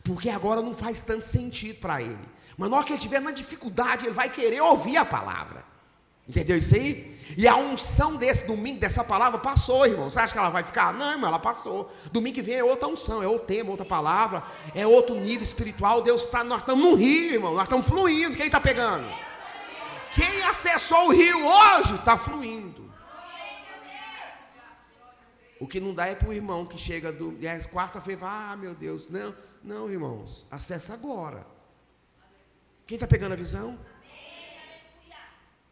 Porque agora não faz tanto sentido para ele. Mas na hora que ele estiver na dificuldade, ele vai querer ouvir a palavra. Entendeu isso aí? E a unção desse domingo, dessa palavra, passou, irmão. Você acha que ela vai ficar? Não, irmão, ela passou. Domingo que vem é outra unção, é outro tema, outra palavra, é outro nível espiritual. Deus está, nós estamos no rio, irmão, nós estamos fluindo. Quem está pegando? Quem acessou o rio hoje, está fluindo. O que não dá é para o irmão que chega quarta-feira e fala, meu Deus, não, irmãos, acessa agora. Quem está pegando a visão?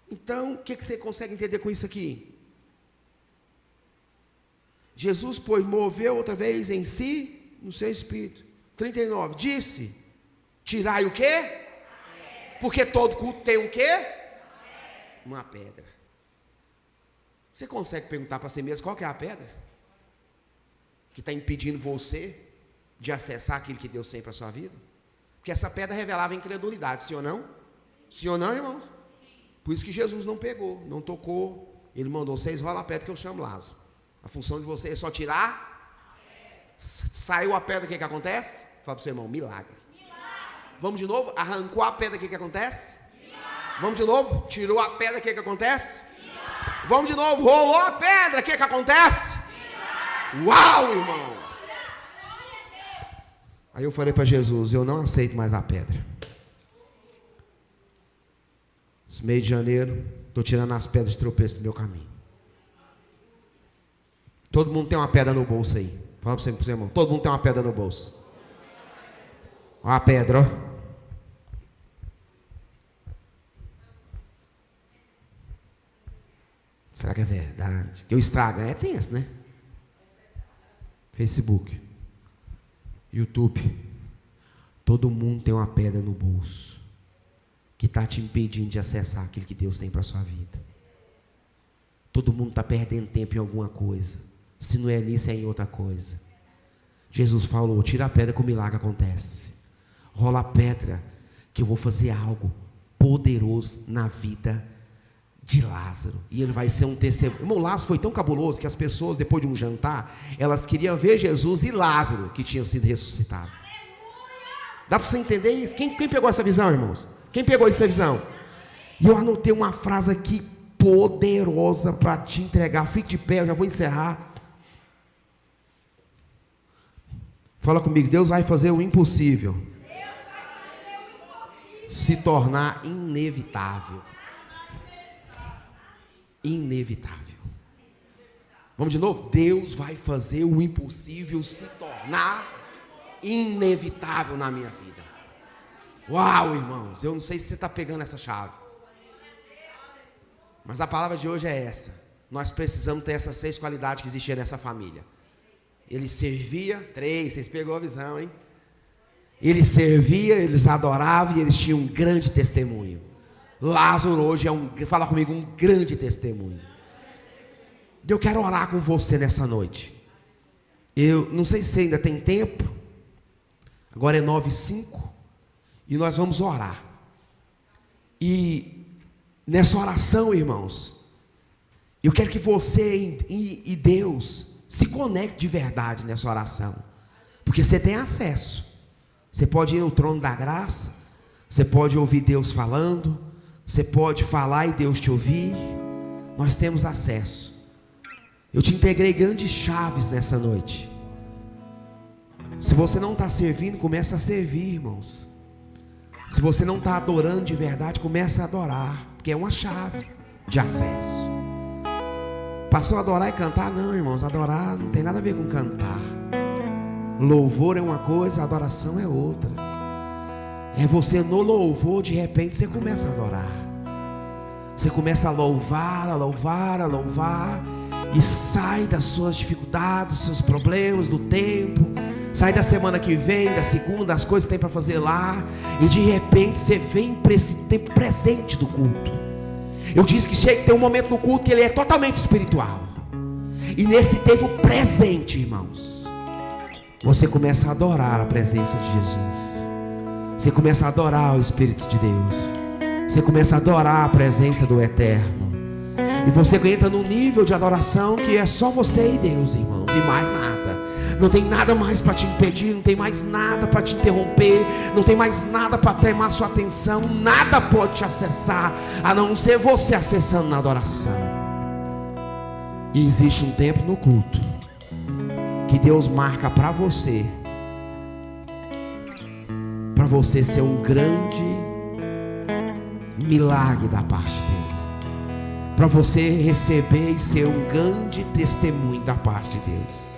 Então, o que você consegue entender com isso aqui? Jesus, pois, moveu outra vez em si, no seu espírito. 39, disse, tirai o quê? Porque todo culto tem o quê? Uma pedra. Você consegue perguntar para si mesmo, qual que é a pedra? Que está impedindo você de acessar aquilo que Deus tem para a sua vida? Porque essa pedra revelava incredulidade, sim ou não? Sim ou não, irmãos? Por isso que Jesus não pegou, não tocou. Ele mandou, vocês rolam a pedra que eu chamo Lázaro. A função de vocês é só tirar. Saiu a pedra, o que acontece? Fala para o seu irmão, milagre. Vamos de novo? Arrancou a pedra, o que acontece? Vamos de novo? Tirou a pedra, o que acontece? Vamos de novo? Rolou a pedra, o que acontece? Uau, irmão! Aí eu falei para Jesus, eu não aceito mais a pedra. Esse mês de janeiro, estou tirando as pedras de tropeço do meu caminho. Todo mundo tem uma pedra no bolso aí. Fala para você, irmão. Todo mundo tem uma pedra no bolso. Olha a pedra, ó. Será que é verdade? Que eu estrago? É tenso, né? Facebook, YouTube. Todo mundo tem uma pedra no bolso que está te impedindo de acessar aquilo que Deus tem para a sua vida. Todo mundo está perdendo tempo em alguma coisa. Se não é nisso, é em outra coisa. Jesus falou, tira a pedra que o milagre acontece. Rola a pedra que eu vou fazer algo poderoso na vida de Lázaro. E ele vai ser um testemunho. Irmão, Lázaro foi tão cabuloso que as pessoas, depois de um jantar, elas queriam ver Jesus e Lázaro, que tinha sido ressuscitado. Dá para você entender isso? Quem pegou essa visão, irmãos? Quem pegou essa visão? E eu anotei uma frase aqui poderosa para te entregar. Fique de pé, eu já vou encerrar. Fala comigo, Deus vai fazer o impossível se tornar inevitável. Inevitável. Vamos de novo? Deus vai fazer o impossível se tornar inevitável na minha vida. Uau, irmãos, eu não sei se você está pegando essa chave, mas a palavra de hoje é essa. Nós precisamos ter essas 6 qualidades que existiam nessa família. Ele servia, 3, vocês pegou a visão, hein? Ele servia, eles adoravam e eles tinham um grande testemunho. Lázaro hoje fala comigo, um grande testemunho. Eu quero orar com você nessa noite. Eu não sei se ainda tem tempo. Agora é 9h05 e nós vamos orar. E nessa oração, irmãos, eu quero que você e Deus se conecte de verdade nessa oração, porque você tem acesso. Você pode ir no trono da graça, você pode ouvir Deus falando, Você pode falar e Deus te ouvir. Nós temos acesso. Eu te integrei grandes chaves nessa noite. Se você não está servindo, começa a servir, irmãos. Se você não está adorando de verdade, começa a adorar, porque é uma chave de acesso. Passou a adorar e cantar? Não, irmãos, adorar não tem nada a ver com cantar. Louvor é uma coisa, adoração é outra. É você no louvor, de repente você começa a adorar. Você começa a louvar, a louvar, a louvar, e sai das suas dificuldades, dos seus problemas, do tempo. Sai da semana que vem, da segunda, das coisas que tem para fazer lá, e de repente você vem para esse tempo presente do culto. Eu disse que chega, tem um momento no culto que ele é totalmente espiritual. E nesse tempo presente, irmãos, você começa a adorar a presença de Jesus. Você começa a adorar o Espírito de Deus. Você começa a adorar a presença do Eterno. E você entra num nível de adoração que é só você e Deus, irmãos, e mais nada. Não tem nada mais para te impedir, não tem mais nada para te interromper, não tem mais nada para tomar sua atenção, nada pode te acessar, a não ser você acessando na adoração. E existe um tempo no culto que Deus marca para você ser um grande milagre da parte dele, para você receber e ser um grande testemunho da parte de Deus.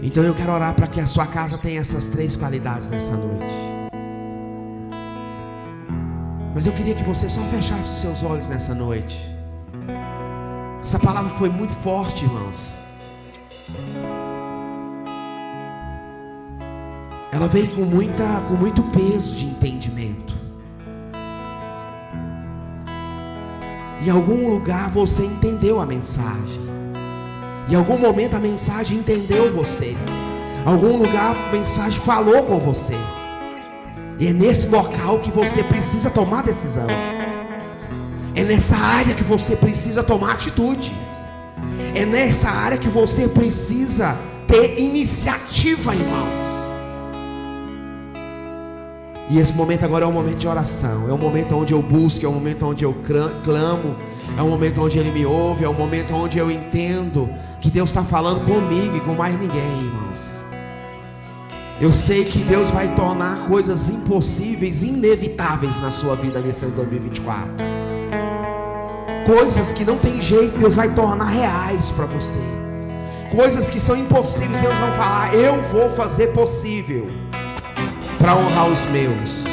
Então eu quero orar para que a sua casa tenha essas 3 qualidades nessa noite. Mas eu queria que você só fechasse os seus olhos nessa noite. Essa palavra foi muito forte, irmãos. Ela veio com muito peso de entendimento. Em algum lugar você entendeu a mensagem. Em algum momento a mensagem entendeu você. Em algum lugar a mensagem falou com você. E é nesse local que você precisa tomar decisão. É nessa área que você precisa tomar atitude. É nessa área que você precisa ter iniciativa, irmãos. E esse momento agora é um momento de oração. É um momento onde eu busco, é um momento onde eu clamo, é um momento onde Ele me ouve, é um momento onde eu entendo que Deus está falando comigo e com mais ninguém, irmãos. Eu sei que Deus vai tornar coisas impossíveis, inevitáveis na sua vida nesse ano 2024. Coisas que não tem jeito, Deus vai tornar reais para você. Coisas que são impossíveis, Deus vai falar: eu vou fazer possível para honrar os meus.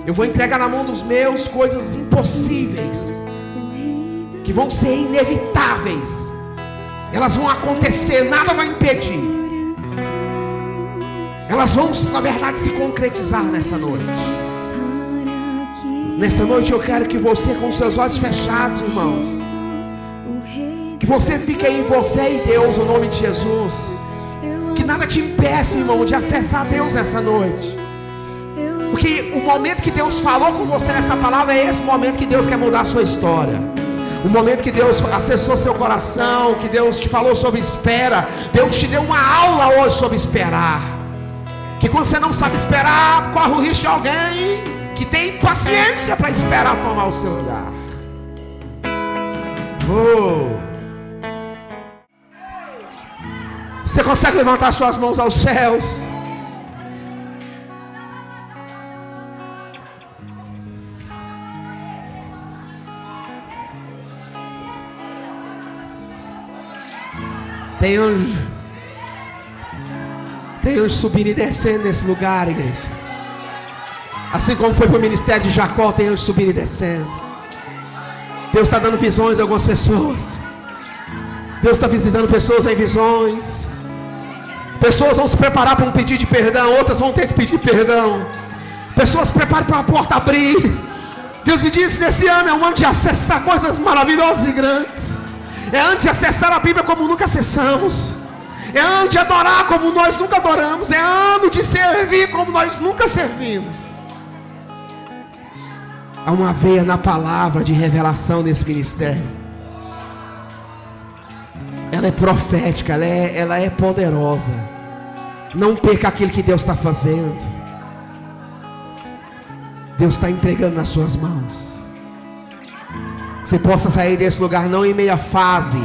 Eu vou entregar na mão dos meus coisas impossíveis, que vão ser inevitáveis. Elas vão acontecer, nada vai impedir. Elas vão, na verdade, se concretizar nessa noite. Nessa noite eu quero que você, com seus olhos fechados, irmãos, que você fique em você e Deus, no nome de Jesus. Que nada te impeça, irmão, de acessar Deus nessa noite. Porque o momento que Deus falou com você nessa palavra é esse momento que Deus quer mudar a sua história. O momento que Deus acessou seu coração, que Deus te falou sobre espera. Deus te deu uma aula hoje sobre esperar. Que quando você não sabe esperar, corre o risco de alguém que tem paciência para esperar tomar o seu lugar. Você consegue levantar suas mãos aos céus? Tem anjo subindo e descendo nesse lugar, igreja. Assim como foi para o ministério de Jacó, tem anjo subindo e descendo. Deus está dando visões a algumas pessoas. Deus está visitando pessoas em visões. Pessoas vão se preparar para um pedido de perdão, outras vão ter que pedir perdão. Pessoas se preparam para a porta abrir. Deus me disse: nesse ano é um ano de acessar coisas maravilhosas e grandes. É ano de acessar a Bíblia como nunca acessamos. É ano de adorar como nós nunca adoramos. É ano de servir como nós nunca servimos. Há uma veia na palavra de revelação nesse ministério. Ela é profética, ela é poderosa. Não perca aquilo que Deus está fazendo. Deus está entregando nas suas mãos. Você possa sair desse lugar não em meia fase,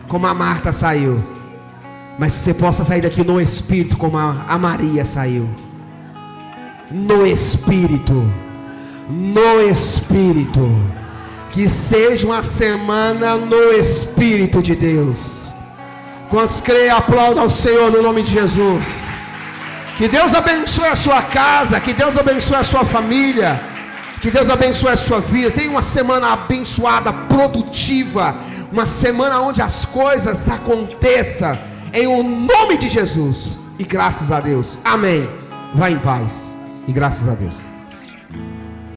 como a Marta saiu, mas você possa sair daqui no Espírito, como a Maria saiu. No Espírito. No Espírito. Que seja uma semana no Espírito de Deus. Quantos creem, aplaudam ao Senhor no nome de Jesus. Que Deus abençoe a sua casa, que Deus abençoe a sua família, que Deus abençoe a sua vida. Tenha uma semana abençoada, produtiva, uma semana onde as coisas aconteçam em o nome de Jesus. E graças a Deus. Amém. Vá em paz. E graças a Deus.